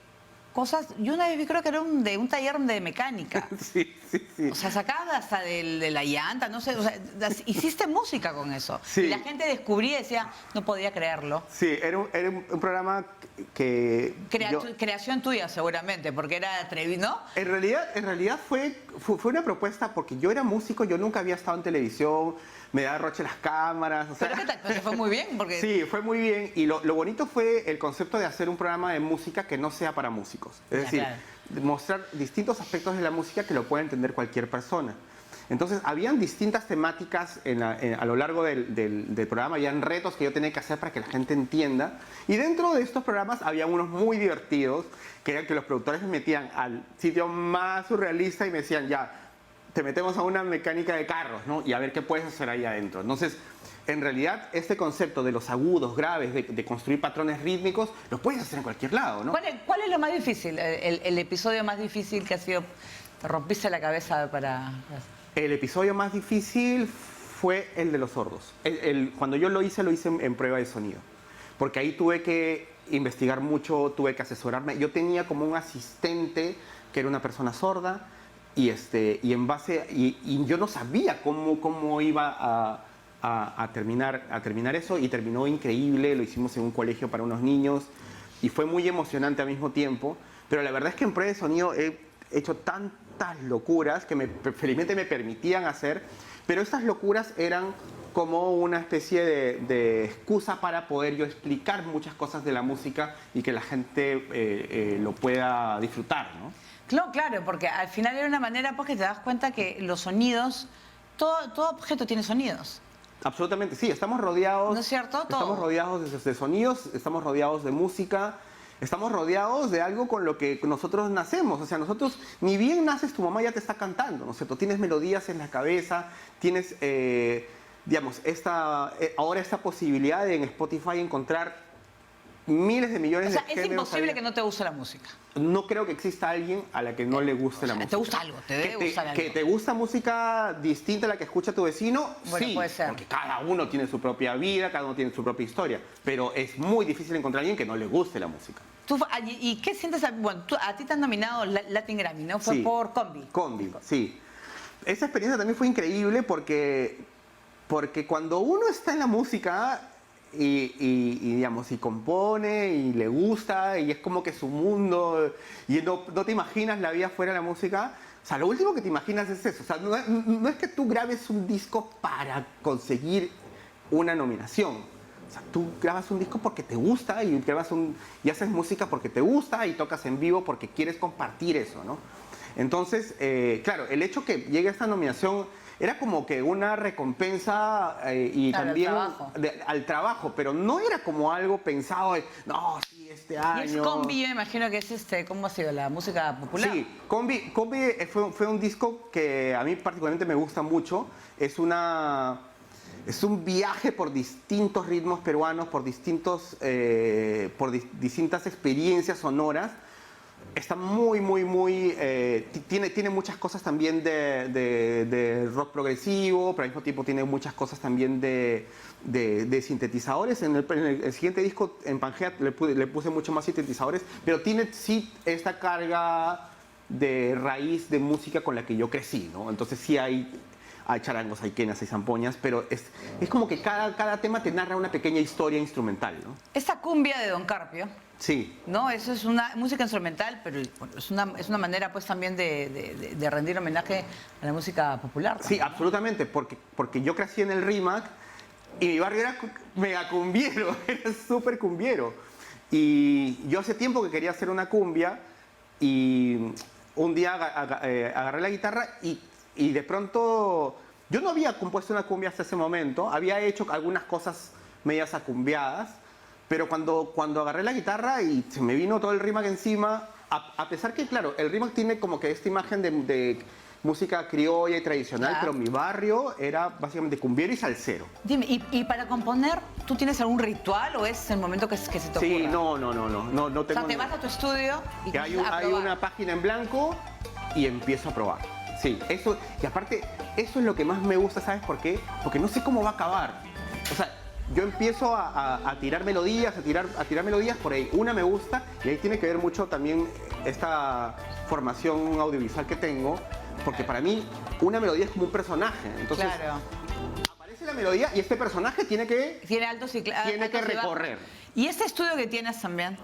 S1: cosas, yo una vez vi, creo que era de un taller de mecánica.
S3: Sí.
S1: O sea, sacabas hasta de la llanta, no sé, o sea, hiciste música con eso.
S3: Sí.
S1: Y la gente descubría y decía, no podía creerlo.
S3: Sí, era un programa que... yo-
S1: Creación tuya, seguramente, porque era atrevido, ¿no?
S3: En realidad fue una propuesta porque yo era músico, yo nunca había estado en televisión, me daba roche las cámaras, o sea...
S1: Pero ¿qué tal? Pues te fue muy bien, porque...
S3: Sí, fue muy bien y lo bonito fue el concepto de hacer un programa de música que no sea para músicos. Es
S1: Ya,
S3: decir,
S1: claro.
S3: mostrar distintos aspectos de la música que lo pueda entender cualquier persona. Entonces, habían distintas temáticas a lo largo del programa, habían retos que yo tenía que hacer para que la gente entienda. Y dentro de estos programas había unos muy divertidos, que eran que los productores me metían al sitio más surrealista y me decían, ya, te metemos a una mecánica de carros, ¿no? Y a ver qué puedes hacer ahí adentro. Entonces, en realidad, este concepto de los agudos, graves, de construir patrones rítmicos, lo puedes hacer en cualquier lado, ¿no?
S1: ¿Cuál es lo más difícil? El episodio más difícil que ha sido... Te rompiste la cabeza para...
S3: El episodio más difícil fue el de los sordos. Cuando yo lo hice en Prueba de Sonido. Porque ahí tuve que investigar mucho, tuve que asesorarme. Yo tenía como un asistente que era una persona sorda y yo no sabía cómo iba a terminar eso y terminó increíble. Lo hicimos en un colegio para unos niños y fue muy emocionante al mismo tiempo. Pero la verdad es que en Prueba de Sonido he hecho tantas locuras que felizmente me permitían hacer, pero estas locuras eran como una especie de excusa para poder yo explicar muchas cosas de la música y que la gente lo pueda disfrutar, ¿no?
S1: Claro, porque al final era una manera pues que te das cuenta que los sonidos, todo objeto tiene sonidos.
S3: Absolutamente, sí, estamos rodeados.
S1: ¿No es cierto? Todo.
S3: Estamos rodeados de sonidos, estamos rodeados de música, estamos rodeados de algo con lo que nosotros nacemos. O sea, nosotros, ni bien naces, tu mamá ya te está cantando, ¿no es cierto? Tienes melodías en la cabeza, tienes, ahora esta posibilidad de en Spotify encontrar miles de millones
S1: O sea,
S3: de
S1: es
S3: géneros.
S1: imposible que no te guste la música.
S3: No creo que exista alguien a la que no le guste la música.
S1: Te gusta algo, te debe gustar algo.
S3: Que te gusta música distinta a la que escucha tu vecino,
S1: Bueno,
S3: sí,
S1: puede ser.
S3: porque cada uno tiene su propia vida, cada uno tiene su propia historia, pero es muy difícil encontrar a alguien que no le guste la música.
S1: ¿Y qué sientes? Bueno, a ti te han nominado Latin Grammy, ¿no? Fue
S3: Sí.
S1: por Combi.
S3: Combi, sí. Esa experiencia también fue increíble porque Porque cuando uno está en la música digamos, y compone y le gusta y es como que su mundo y no te imaginas la vida fuera de la música, o sea, lo último que te imaginas es eso. O sea, no es que tú grabes un disco para conseguir una nominación. O sea, tú grabas un disco porque te gusta y haces música porque te gusta y tocas en vivo porque quieres compartir eso, ¿no? Entonces, claro, el hecho que llegue a esta nominación era como que una recompensa y
S1: claro,
S3: también
S1: al
S3: trabajo, pero no era como algo pensado de, no, sí, este año...
S1: Y es Combi, yo me imagino que es ¿cómo ha sido? ¿La música popular?
S3: Sí, Combi fue un disco que a mí particularmente me gusta mucho. Es un viaje por distintos ritmos peruanos, por distintas experiencias sonoras. Está muy, tiene muchas cosas también de rock progresivo, pero al mismo tiempo tiene muchas cosas también de sintetizadores. En el siguiente disco, en Pangea, le puse mucho más sintetizadores, pero tiene sí esta carga de raíz de música con la que yo crecí, ¿no? Entonces sí hay charangos, hay quenas, hay zampoñas, pero es como que cada tema te narra una pequeña historia instrumental, ¿no?
S1: Esta cumbia de Don Carpio,
S3: sí,
S1: ¿no? Eso es una música instrumental, pero es una manera pues también de rendir homenaje a la música popular, ¿no?
S3: Sí, absolutamente, porque yo crecí en el RIMAC y mi barrio era mega cumbiero, era súper cumbiero. Y yo hace tiempo que quería hacer una cumbia y un día agarré la guitarra y de pronto yo no había compuesto una cumbia hasta ese momento, había hecho algunas cosas medias acumbiadas, pero cuando agarré la guitarra y se me vino todo el RIMAC encima, a pesar que, claro, el RIMAC tiene como que esta imagen de música criolla y tradicional,
S1: Claro.
S3: pero mi barrio era básicamente cumbiero y salsero.
S1: Dime, ¿y para componer, tú tienes algún ritual o es el momento que se te ocurra?
S3: Sí, no
S1: O
S3: tengo...
S1: sea, te vas a tu estudio y
S3: que hay
S1: comienzas a
S3: hay
S1: probar.
S3: una página en blanco y empiezo a probar. Sí, eso, y aparte, eso es lo que más me gusta, ¿sabes por qué? Porque no sé cómo va a acabar. O sea, yo empiezo a tirar melodías, a tirar melodías por ahí. Una me gusta y ahí tiene que ver mucho también esta formación audiovisual que tengo, porque para mí una melodía es como un personaje. Entonces,
S1: Claro.
S3: aparece la melodía y este personaje tiene que
S1: Tiene
S3: que recorrer.
S1: Y este estudio que tienes también,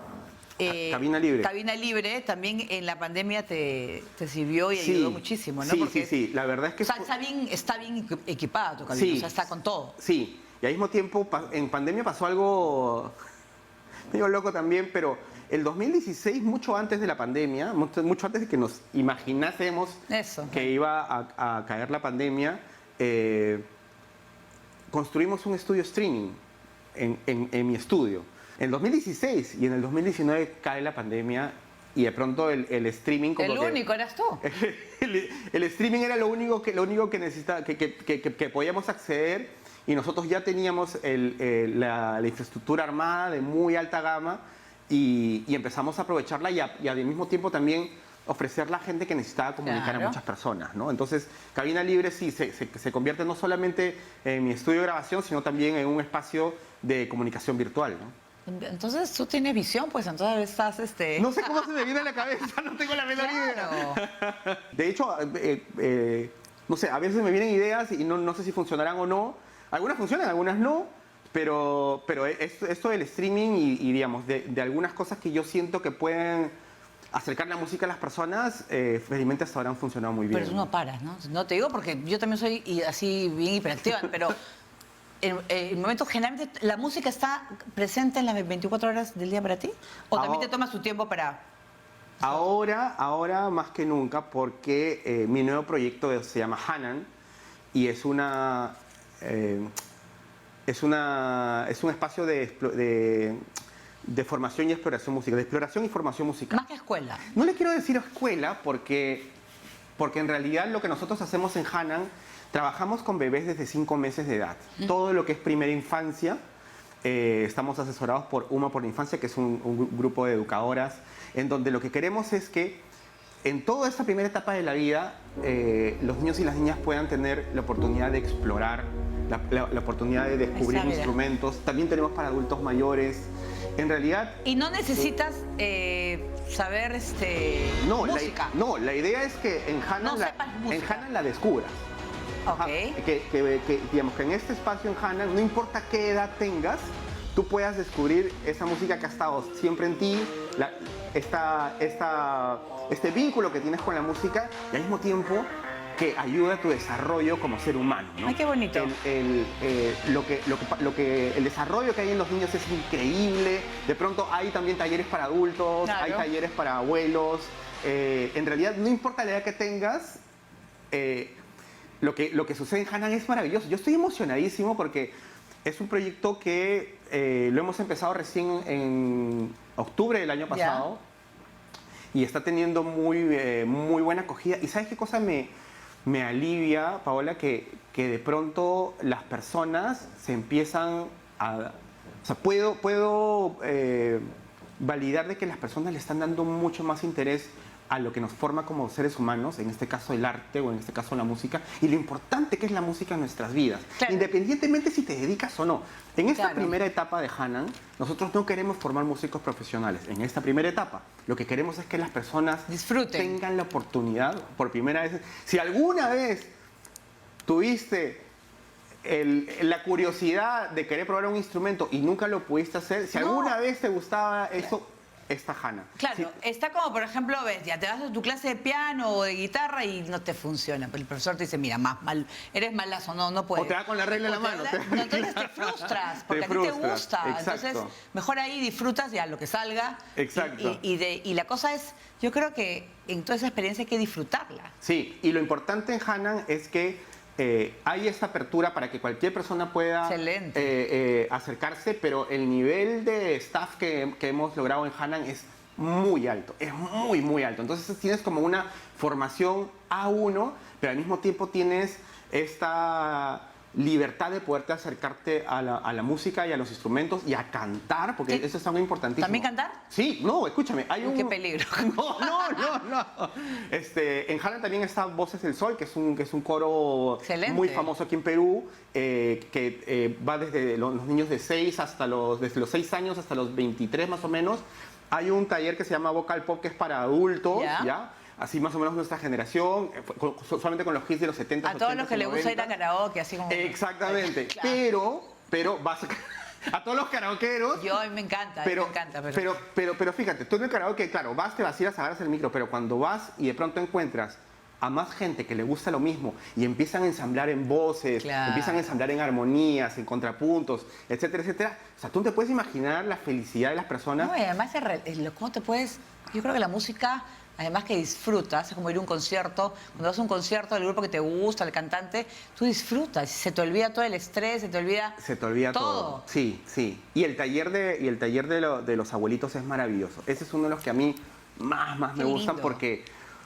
S3: Cabina Libre.
S1: Cabina Libre, también en la pandemia te sirvió y
S3: Sí,
S1: ayudó muchísimo, ¿no?
S3: Sí, sí, la verdad es que...
S1: O sea, está bien equipada tu cabina,
S3: Sí.
S1: o sea, está con todo.
S3: Sí, y al mismo tiempo en pandemia pasó algo medio loco también, pero el 2016, mucho antes de la pandemia, mucho antes de que nos imaginásemos
S1: Eso.
S3: que iba a caer la pandemia, construimos un estudio streaming en mi estudio. En el 2016 y en el 2019 cae la pandemia y de pronto el streaming... como
S1: El
S3: que-
S1: único eras tú.
S3: el streaming era lo único que necesitaba, que podíamos acceder, y nosotros ya teníamos la infraestructura armada de muy alta gama y empezamos a aprovecharla y al mismo tiempo también ofrecerla a gente que necesitaba comunicar
S1: Claro.
S3: a muchas personas, ¿no? Entonces, Cabina Libre sí se convierte no solamente en mi estudio de grabación, sino también en un espacio de comunicación virtual, ¿no?
S1: Entonces tú tienes visión, pues entonces estás
S3: No sé cómo se me viene a la cabeza, no tengo la menor
S1: Claro.
S3: idea. De hecho, no sé, a veces me vienen ideas y no sé si funcionarán o no. Algunas funcionan, algunas no, pero esto del streaming y digamos, de algunas cosas que yo siento que pueden acercar la música a las personas, felizmente hasta ahora han funcionado muy bien.
S1: Pero tú no paras, ¿no? No te digo porque yo también soy así bien hiperactiva, pero en momentos generalmente la música está presente en las 24 horas del día para ti, o también te tomas tu tiempo para...
S3: Ahora más que nunca, porque mi nuevo proyecto se llama Hanan y es un espacio de formación y exploración musical, de exploración y formación musical.
S1: Más que escuela.
S3: No le quiero decir escuela porque en realidad lo que nosotros hacemos en Hanan, trabajamos con bebés desde 5 meses de edad. Todo lo que es primera infancia, estamos asesorados por Uma por la Infancia, que es un grupo de educadoras, en donde lo que queremos es que en toda esta primera etapa de la vida, los niños y las niñas puedan tener la oportunidad de explorar, la oportunidad de descubrir
S1: Esa, mira.
S3: instrumentos. También tenemos para adultos mayores. En realidad...
S1: Y no necesitas saber
S3: No,
S1: música.
S3: la idea es que en Hanan,
S1: No sepas música.
S3: la descubras.
S1: Ok.
S3: Ajá, digamos que en este espacio en Hanan, no importa qué edad tengas, tú puedas descubrir esa música que ha estado siempre en ti, este vínculo que tienes con la música y al mismo tiempo que ayuda a tu desarrollo como ser humano, ¿no?
S1: Ay, qué bonito.
S3: El desarrollo que hay en los niños es increíble. De pronto hay también talleres para adultos,
S1: Claro.
S3: hay talleres para abuelos. En realidad, no importa la edad que tengas, lo que sucede en Hanan es maravilloso. Yo estoy emocionadísimo porque es un proyecto que lo hemos empezado recién en octubre del año pasado y está teniendo muy buena acogida. ¿Y sabes qué cosa me alivia, Paola? Que de pronto las personas se empiezan a... O sea, puedo validar de que las personas le están dando mucho más interés a lo que nos forma como seres humanos, en este caso el arte o en este caso la música, y lo importante que es la música en nuestras vidas,
S1: Claro.
S3: independientemente si te dedicas o no. En esta
S1: Claro.
S3: primera etapa de Hanan, nosotros no queremos formar músicos profesionales. En esta primera etapa, lo que queremos es que las personas
S1: Disfruten.
S3: tengan la oportunidad, por primera vez, si alguna vez tuviste la curiosidad de querer probar un instrumento y nunca lo pudiste hacer, si
S1: No.
S3: alguna vez te gustaba eso, esta Hanan.
S1: Claro,
S3: Sí,
S1: está como, por ejemplo, ves, ya te vas a tu clase de piano o de guitarra y no te funciona. El profesor te dice, mira, eres malazo, no puedes.
S3: O te da con la regla en la
S1: O te
S3: mano.
S1: da- no, entonces te frustras, porque
S3: Te
S1: a ti te
S3: frustras,
S1: gusta.
S3: exacto.
S1: Entonces, mejor ahí disfrutas ya lo que salga.
S3: Exacto.
S1: Y la cosa es, yo creo que en toda esa experiencia hay que disfrutarla.
S3: Sí, y lo importante en Hanan es que hay esta apertura para que cualquier persona pueda acercarse, pero el nivel de staff que hemos logrado en Hanan es muy alto, es muy alto. Entonces tienes como una formación A1, pero al mismo tiempo tienes esta libertad de poderte acercarte a la música y a los instrumentos y a cantar, porque
S1: ¿Qué?
S3: eso es algo importantísimo.
S1: ¿También cantar?
S3: Sí, no, escúchame, hay
S1: Uy, qué peligro.
S3: No. En Hanan también está Voces del Sol, que es un coro
S1: Excelente.
S3: muy famoso aquí en Perú, que va desde los niños de 6 desde los 6 años hasta los 23 más o menos. Hay un taller que se llama Vocal Pop, que es para adultos, ¿ya? Así más o menos nuestra generación, solamente con los hits de los 70,
S1: A todos los que les gusta ir a karaoke, así como...
S3: Exactamente,
S1: Claro.
S3: pero vas a todos los karaokeros.
S1: Yo, a mí me encanta,
S3: Pero,
S1: me encanta.
S3: pero fíjate, tú en el karaoke, claro, vas, te vacilas, agarras el micro, pero cuando vas y de pronto encuentras a más gente que le gusta lo mismo y empiezan a ensamblar en voces,
S1: Claro.
S3: empiezan a ensamblar en armonías, en contrapuntos, etcétera, etcétera. O sea, tú te puedes imaginar la felicidad de las personas.
S1: No, y además, ¿cómo te puedes...? Yo creo que la música, además que disfrutas, es como ir a un concierto. Cuando vas a un concierto del grupo que te gusta, el cantante, tú disfrutas. Se te olvida todo el estrés, se te olvida
S3: todo. Sí. Y el taller de los abuelitos es maravilloso. Ese es uno de los que a mí más me
S1: Qué
S3: gustan
S1: lindo.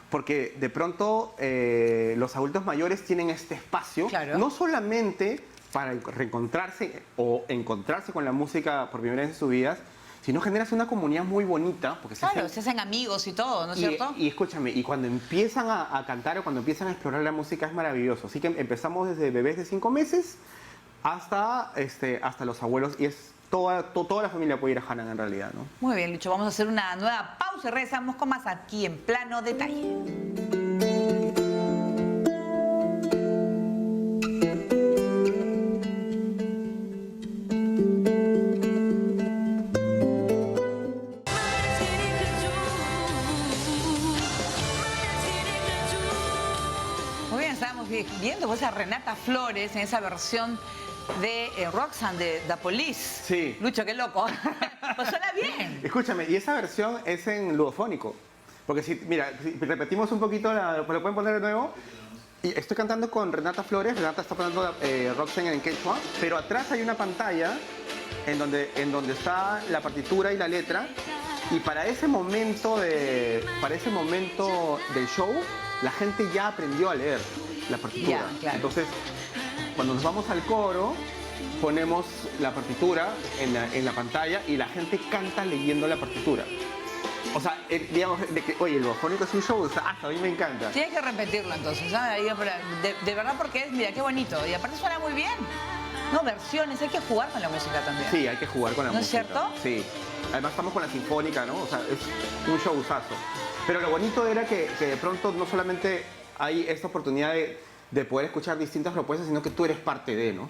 S3: porque de pronto los adultos mayores tienen este espacio,
S1: Claro.
S3: no solamente para reencontrarse o encontrarse con la música por primera vez en sus vidas, sino generas una comunidad muy bonita. Porque
S1: Claro, se hacen amigos y todo, ¿no es cierto?
S3: y escúchame, y cuando empiezan a cantar o cuando empiezan a explorar la música es maravilloso. Así que empezamos desde bebés de 5 meses hasta los abuelos y es toda la familia puede ir a Hanan en realidad, ¿no?
S1: Muy bien, Lucho, vamos a hacer una nueva pausa y regresamos con más aquí en Plano Detalle. Muy bien, estábamos viendo pues a Renata Flores en esa versión de Roxanne de The Police.
S3: Sí.
S1: Lucho, qué loco. Pues suena bien.
S3: Escúchame, y esa versión es en ludofónico. Porque si repetimos un poquito, ¿lo pueden poner de nuevo? Y estoy cantando con Renata Flores, Renata está cantando Roxanne en quechua, pero atrás hay una pantalla en donde está la partitura y la letra, y para ese momento del show, la gente ya aprendió a leer la partitura.
S1: Ya, claro.
S3: Entonces, cuando nos vamos al coro, ponemos la partitura en la pantalla y la gente canta leyendo la partitura. O sea, digamos, oye, el ludofónico es un show, o sea, a mí me encanta.
S1: Tienes que repetirlo entonces, ¿sabes? De verdad porque mira, qué bonito. Y aparte suena muy bien. No, versiones, hay que jugar con la música también.
S3: Sí, hay que jugar con la
S1: ¿No es
S3: música.
S1: cierto?
S3: Sí. Además estamos con la sinfónica, ¿no? O sea, es un showzazo. Pero lo bonito era que de pronto no solamente hay esta oportunidad de poder escuchar distintas propuestas, sino que tú eres parte de, ¿no?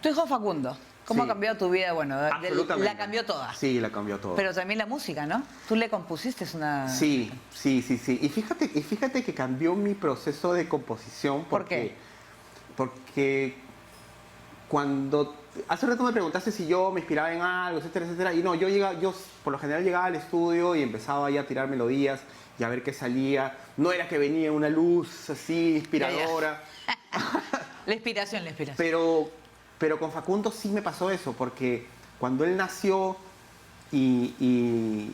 S1: Tu hijo Facundo, ¿cómo
S3: Sí.
S1: ha cambiado tu vida? Bueno,
S3: Absolutamente.
S1: la cambió toda.
S3: Sí, la cambió toda.
S1: Pero también la música, ¿no? Tú le compusiste una...
S3: Sí. Y fíjate que cambió mi proceso de composición.
S1: ¿Por qué?
S3: Porque cuando... Hace rato me preguntaste si yo me inspiraba en algo, etcétera, etcétera. Y no, yo por lo general llegaba al estudio y empezaba ahí a tirar melodías y a ver qué salía. No era que venía una luz así inspiradora.
S1: La inspiración.
S3: Pero con Facundo sí me pasó eso, porque cuando él nació y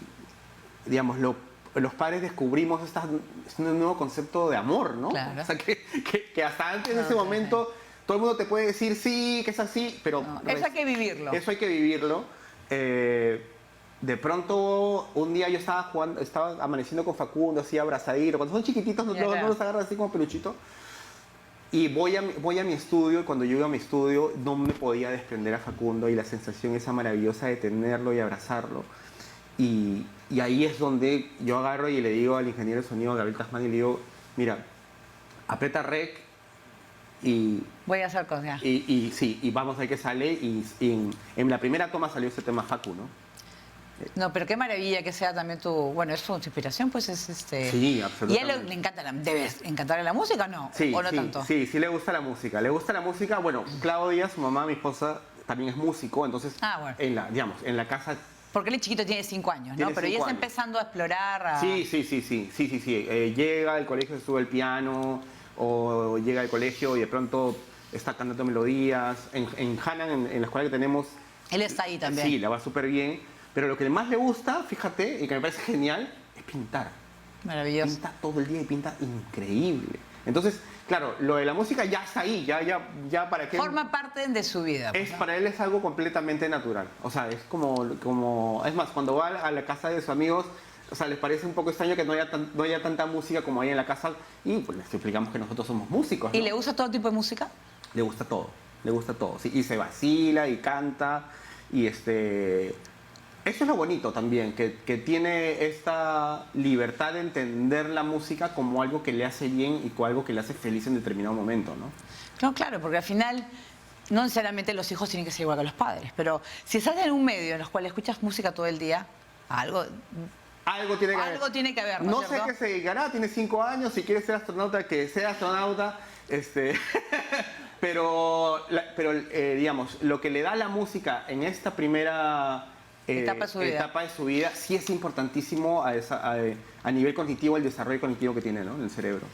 S3: digamos, los padres descubrimos este nuevo concepto de amor, ¿no?
S1: Claro.
S3: O sea, que hasta antes de ese
S1: Claro,
S3: momento todo el mundo te puede decir sí, que es así, pero...
S1: No, eso hay que vivirlo.
S3: Eso hay que vivirlo. De pronto, un día yo estaba amaneciendo con Facundo, así abrazadito. Cuando son chiquititos no los agarran así como peluchito. Y voy a mi estudio, y cuando llego a mi estudio no me podía desprender a Facundo y la sensación esa maravillosa de tenerlo y abrazarlo. Y ahí es donde yo agarro y le digo al ingeniero de sonido, Gabriel Tasman, y le digo, mira, aprieta rec y...
S1: Voy a hacer cosas.
S3: Y vamos a ver qué sale. Y en la primera toma salió ese tema Facu, ¿no?
S1: No, pero qué maravilla que sea también tu... Bueno, es tu inspiración, pues es este...
S3: Sí,
S1: ¿Y a
S3: absolutamente.
S1: él le encanta ¿Debes encantarle la música o no?
S3: Sí,
S1: ¿O no
S3: sí,
S1: tanto?
S3: sí, sí le gusta la música. Le gusta la música. Bueno, Claudia, su mamá, mi esposa, también es músico. Entonces,
S1: Bueno.
S3: en la casa...
S1: Porque él chiquito tiene 5 años, ¿no?
S3: Tiene
S1: Pero ya
S3: 5
S1: está
S3: años.
S1: empezando a explorar.
S3: Sí. Llega al colegio, se sube el piano, o llega al colegio y de pronto está cantando melodías. En Hanan, en la escuela que tenemos...
S1: Él está ahí también.
S3: Sí, la va súper bien. Pero lo que más le gusta, fíjate, y que me parece genial, es pintar.
S1: Maravilloso.
S3: Pinta todo el día y pinta increíble. Entonces, claro, lo de la música ya está ahí, ya para qué...
S1: Forma parte de su vida. pues, ¿no?
S3: Para él es algo completamente natural. O sea, es como... Es más, cuando va a la casa de sus amigos, o sea, les parece un poco extraño que no haya tanta música como hay en la casa. Y pues les explicamos que nosotros somos músicos, ¿no?
S1: ¿Y le gusta todo tipo de música?
S3: Le gusta todo. Sí, y se vacila y canta. Y eso es lo bonito también, que tiene esta libertad de entender la música como algo que le hace bien y como algo que le hace feliz en determinado momento, ¿no?
S1: No, claro, porque al final no necesariamente los hijos tienen que ser igual que los padres, pero si estás en un medio en el cual escuchas música todo el día, algo
S3: Algo tiene que haber.
S1: ¿no
S3: No
S1: es
S3: sé
S1: cierto?
S3: qué se dedicará, tiene 5 años, si quiere ser astronauta, que sea astronauta, pero digamos, lo que le da la música en esta primera
S1: Etapa de su vida.
S3: sí es importantísimo a nivel cognitivo, el desarrollo cognitivo que tiene, ¿no? En el cerebro.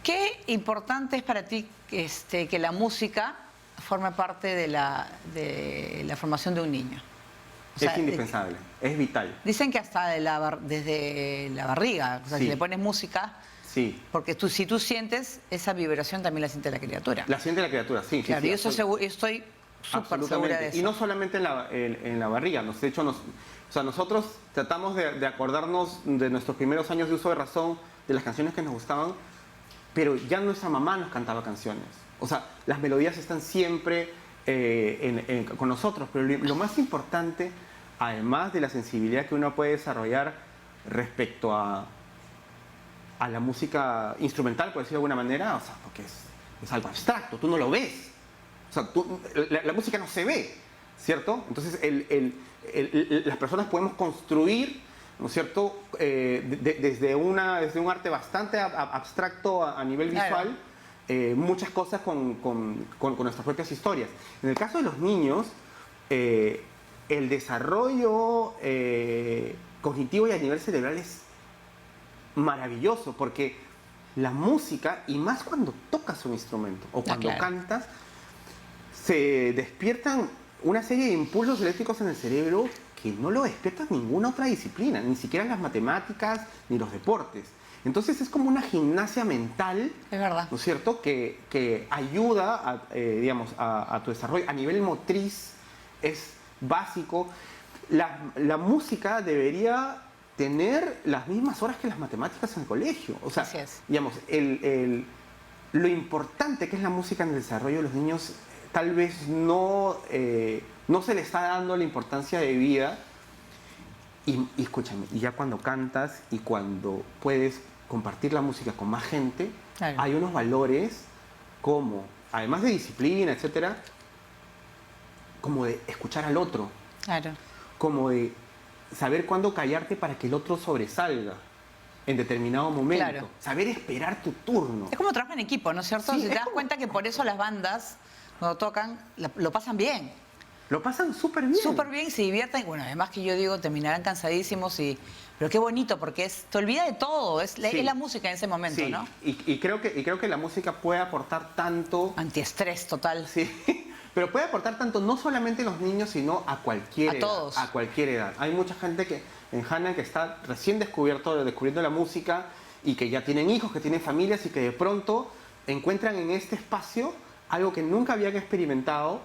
S1: ¿Qué importante es para ti que la música forme parte de la formación de un niño? O sea,
S3: es indispensable, es vital.
S1: Dicen que hasta desde la barriga, o sea,
S3: Sí.
S1: si le pones música,
S3: Sí.
S1: porque si tú sientes esa vibración, también la siente la criatura.
S3: La siente la criatura, sí.
S1: Claro,
S3: sí,
S1: y eso estoy súper segura de eso.
S3: Y no solamente en la barriga. De hecho, nosotros tratamos de acordarnos de nuestros primeros años de uso de razón, de las canciones que nos gustaban, pero ya nuestra mamá nos cantaba canciones. O sea, las melodías están siempre con nosotros, pero lo más importante, además de la sensibilidad que uno puede desarrollar respecto a la música instrumental, por decirlo de alguna manera, o sea, porque es algo abstracto, tú no lo ves. O sea, la música no se ve, ¿cierto? Entonces, las personas podemos construir, ¿no es cierto?, desde un arte bastante abstracto a nivel
S1: Claro.
S3: visual, muchas cosas con nuestras propias historias. En el caso de los niños, el desarrollo cognitivo y a nivel cerebral es maravilloso, porque la música, y más cuando tocas un instrumento o cuando
S1: claro.
S3: cantas, se despiertan una serie de impulsos eléctricos en el cerebro que no lo despierta ninguna otra disciplina, ni siquiera las matemáticas ni los deportes. Entonces es como una gimnasia mental,
S1: Es verdad.
S3: ¿no es cierto?, que ayuda a tu desarrollo. A nivel motriz es básico. La música debería tener las mismas horas que las matemáticas en el colegio. O sea,
S1: Así es.
S3: digamos, lo importante que es la música en el desarrollo de los niños, tal vez no se le está dando la importancia de vida. Y escúchame, y ya cuando cantas y cuando puedes compartir la música con más gente,
S1: Claro.
S3: hay unos valores como, además de disciplina, etcétera, como de escuchar al otro,
S1: Claro.
S3: como de saber cuándo callarte para que el otro sobresalga en determinado momento,
S1: Claro.
S3: saber esperar tu turno.
S1: Es como trabajo en equipo, ¿no es cierto?
S3: Sí,
S1: Si te
S3: es
S1: das
S3: como-
S1: cuenta que por eso las bandas, cuando tocan, lo pasan bien.
S3: Lo pasan súper bien.
S1: Súper bien, se divierten. Bueno, además que yo digo, terminarán cansadísimos pero qué bonito, porque te olvida de todo,
S3: Sí.
S1: es la música en ese momento,
S3: Sí,
S1: ¿no?
S3: y creo que la música puede aportar tanto,
S1: Antiestrés total.
S3: sí, pero puede aportar tanto no solamente a los niños, sino a cualquier
S1: A
S3: edad.
S1: todos.
S3: A cualquier edad. Hay mucha gente que en Hanan que está recién descubriendo la música y que ya tienen hijos, que tienen familias y que de pronto encuentran en este espacio algo que nunca habían experimentado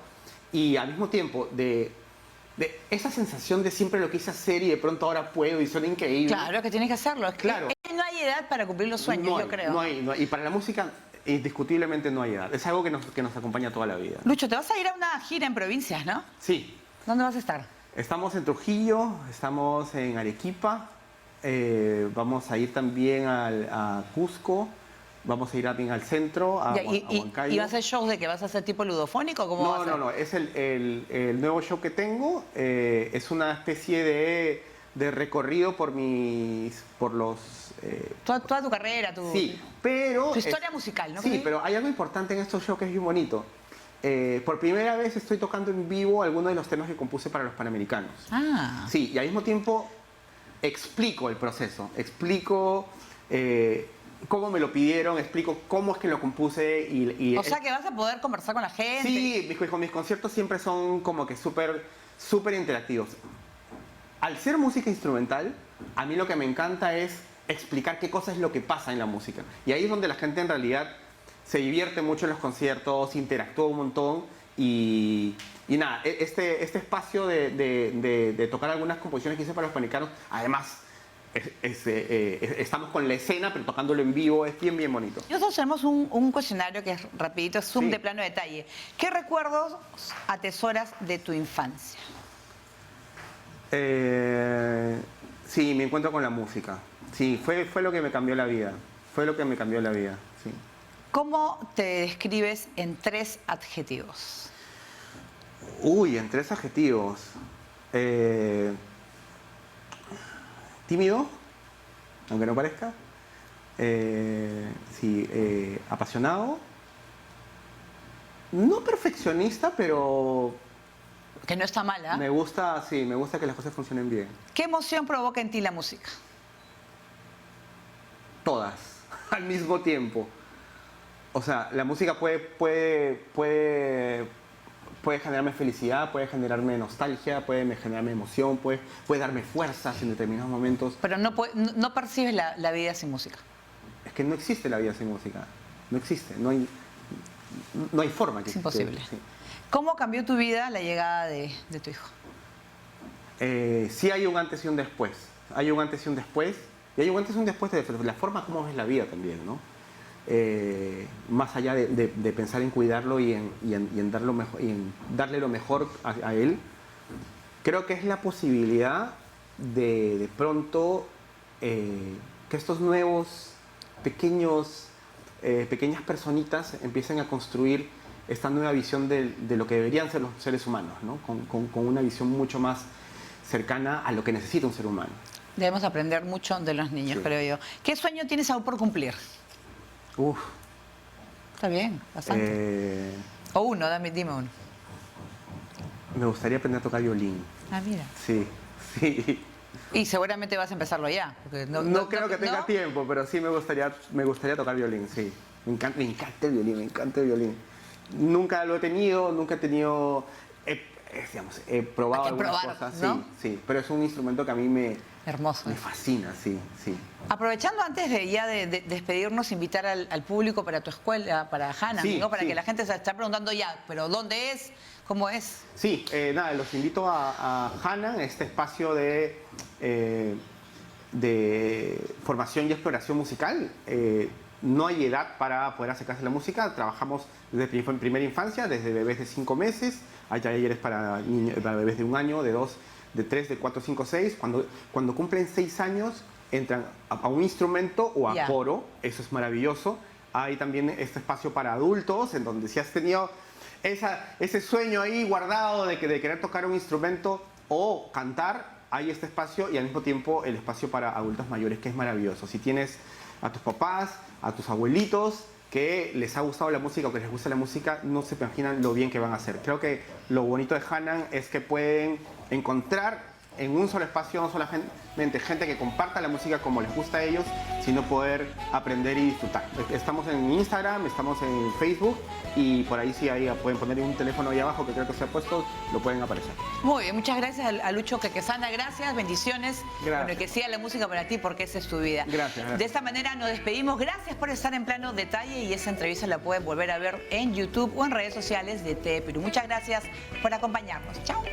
S3: y al mismo tiempo de esa sensación de siempre lo quise hacer y de pronto ahora puedo y suena increíble.
S1: Claro que tienes que hacerlo. Es que
S3: Claro.
S1: no hay edad para cumplir los sueños,
S3: No hay,
S1: yo creo.
S3: no hay. Y para la música, indiscutiblemente no hay edad. Es algo que nos acompaña toda la vida.
S1: Lucho, te vas a ir a una gira en provincias, ¿no?
S3: Sí,
S1: ¿Dónde vas a estar?
S3: estamos en Trujillo, estamos en Arequipa, vamos a ir también a Cusco, vamos a ir también al centro, a
S1: Ya,
S3: Huancayo.
S1: ¿Y vas a hacer shows de que vas a hacer tipo ludofónico? ¿Cómo vas a hacer?
S3: No, es el nuevo show que tengo, es una especie de recorrido por los...
S1: Toda tu carrera,
S3: Sí, pero...
S1: tu historia musical, ¿no?
S3: Sí,
S1: Porque-
S3: pero hay algo importante en estos shows que es bien bonito. Por primera vez estoy tocando en vivo algunos de los temas que compuse para los Panamericanos.
S1: Ah,
S3: Sí, y al mismo tiempo explico el proceso, explico cómo me lo pidieron, explico cómo es que lo compuse y
S1: o sea que vas a poder conversar con la gente.
S3: sí, mis conciertos siempre son como que súper interactivos. Al ser música instrumental, a mí lo que me encanta es explicar qué cosa es lo que pasa en la música. Y ahí es donde la gente en realidad se divierte mucho en los conciertos, interactúa un montón y nada, este espacio de tocar algunas composiciones que hice para los Panamericanos, además estamos con la escena, pero tocándolo en vivo, es bien bonito.
S1: Nosotros tenemos un cuestionario que es rapidito, es Zoom
S3: Sí.
S1: de plano detalle. ¿Qué recuerdos atesoras de tu infancia?
S3: Sí, me encuentro con la música. Sí, fue lo que me cambió la vida. Fue lo que me cambió la vida, sí.
S1: ¿Cómo te describes en 3 adjetivos?
S3: Uy, en 3 adjetivos. Tímido, aunque no parezca. Sí, apasionado. No perfeccionista, pero
S1: Que no está mala.
S3: me gusta que las cosas funcionen bien.
S1: ¿Qué emoción provoca en ti la música?
S3: Todas, al mismo tiempo. O sea, la música puede generarme felicidad, puede generarme nostalgia, puede generarme emoción, puede darme fuerzas en determinados momentos.
S1: Pero no percibes la vida sin música.
S3: Es que no existe la vida sin música. No existe, no hay forma.
S1: Es imposible.
S3: Sí.
S1: ¿Cómo cambió tu vida la llegada de tu hijo?
S3: Sí hay un antes y un después. Hay un antes y un después. Y hay un antes y un después de la forma como ves la vida también, ¿no? Más allá de pensar en cuidarlo y en darle lo mejor a él, creo que es la posibilidad de pronto que estos nuevos pequeñas personitas empiecen a construir esta nueva visión de lo que deberían ser los seres humanos, ¿no? Con una visión mucho más cercana a lo que necesita un ser humano.
S1: Debemos aprender mucho de los niños,
S3: Sí.
S1: creo yo. ¿Qué sueño tienes aún por cumplir?
S3: Uf,
S1: Está bien, bastante. O uno, dime uno.
S3: me gustaría aprender a tocar violín.
S1: Ah, mira.
S3: Sí.
S1: Y seguramente vas a empezarlo ya. Porque
S3: No creo que tenga
S1: ¿no?
S3: tiempo, pero sí me gustaría tocar violín, sí. Me encanta el violín. Nunca lo he tenido, he probado
S1: Hay que
S3: algunas
S1: probar,
S3: cosas,
S1: ¿no?
S3: sí, pero es un instrumento que a mí me
S1: Hermoso.
S3: fascina, sí.
S1: Aprovechando antes de despedirnos, invitar al público para tu escuela, para Hanan,
S3: Sí,
S1: ¿no? Para
S3: sí.
S1: que la gente se esté preguntando ya, ¿pero dónde es? ¿Cómo es?
S3: Sí, nada, los invito a Hanan, este espacio de formación y exploración musical. No hay edad para poder acercarse a la música. Trabajamos desde primera infancia, desde bebés de 5 meses. Hay talleres para bebés de 1 año, de 2, de 3, de 4, 5, 6. Cuando cumplen 6 años, entran a un instrumento o a
S1: Ya.
S3: coro. Eso es maravilloso. Hay también este espacio para adultos, en donde si has tenido ese sueño ahí guardado de querer tocar un instrumento o cantar, hay este espacio y al mismo tiempo el espacio para adultos mayores, que es maravilloso. Si tienes a tus papás, a tus abuelitos, que les ha gustado la música o que les gusta la música, no se imaginan lo bien que van a hacer. Creo que lo bonito de Hanan es que pueden encontrar en un solo espacio, no solamente gente que comparta la música como les gusta a ellos, sino poder aprender y disfrutar. Estamos en Instagram, estamos en Facebook y por ahí sí ahí pueden poner un teléfono ahí abajo que creo que se ha puesto, lo pueden aparecer.
S1: Muy bien, muchas gracias a Lucho Quequesana, gracias, bendiciones.
S3: Gracias.
S1: Bueno, que siga la música para ti porque esa es tu vida.
S3: Gracias.
S1: De esta manera nos despedimos, gracias por estar en Plano Detalle y esa entrevista la pueden volver a ver en YouTube o en redes sociales de TV Perú. Muchas gracias por acompañarnos. Chao.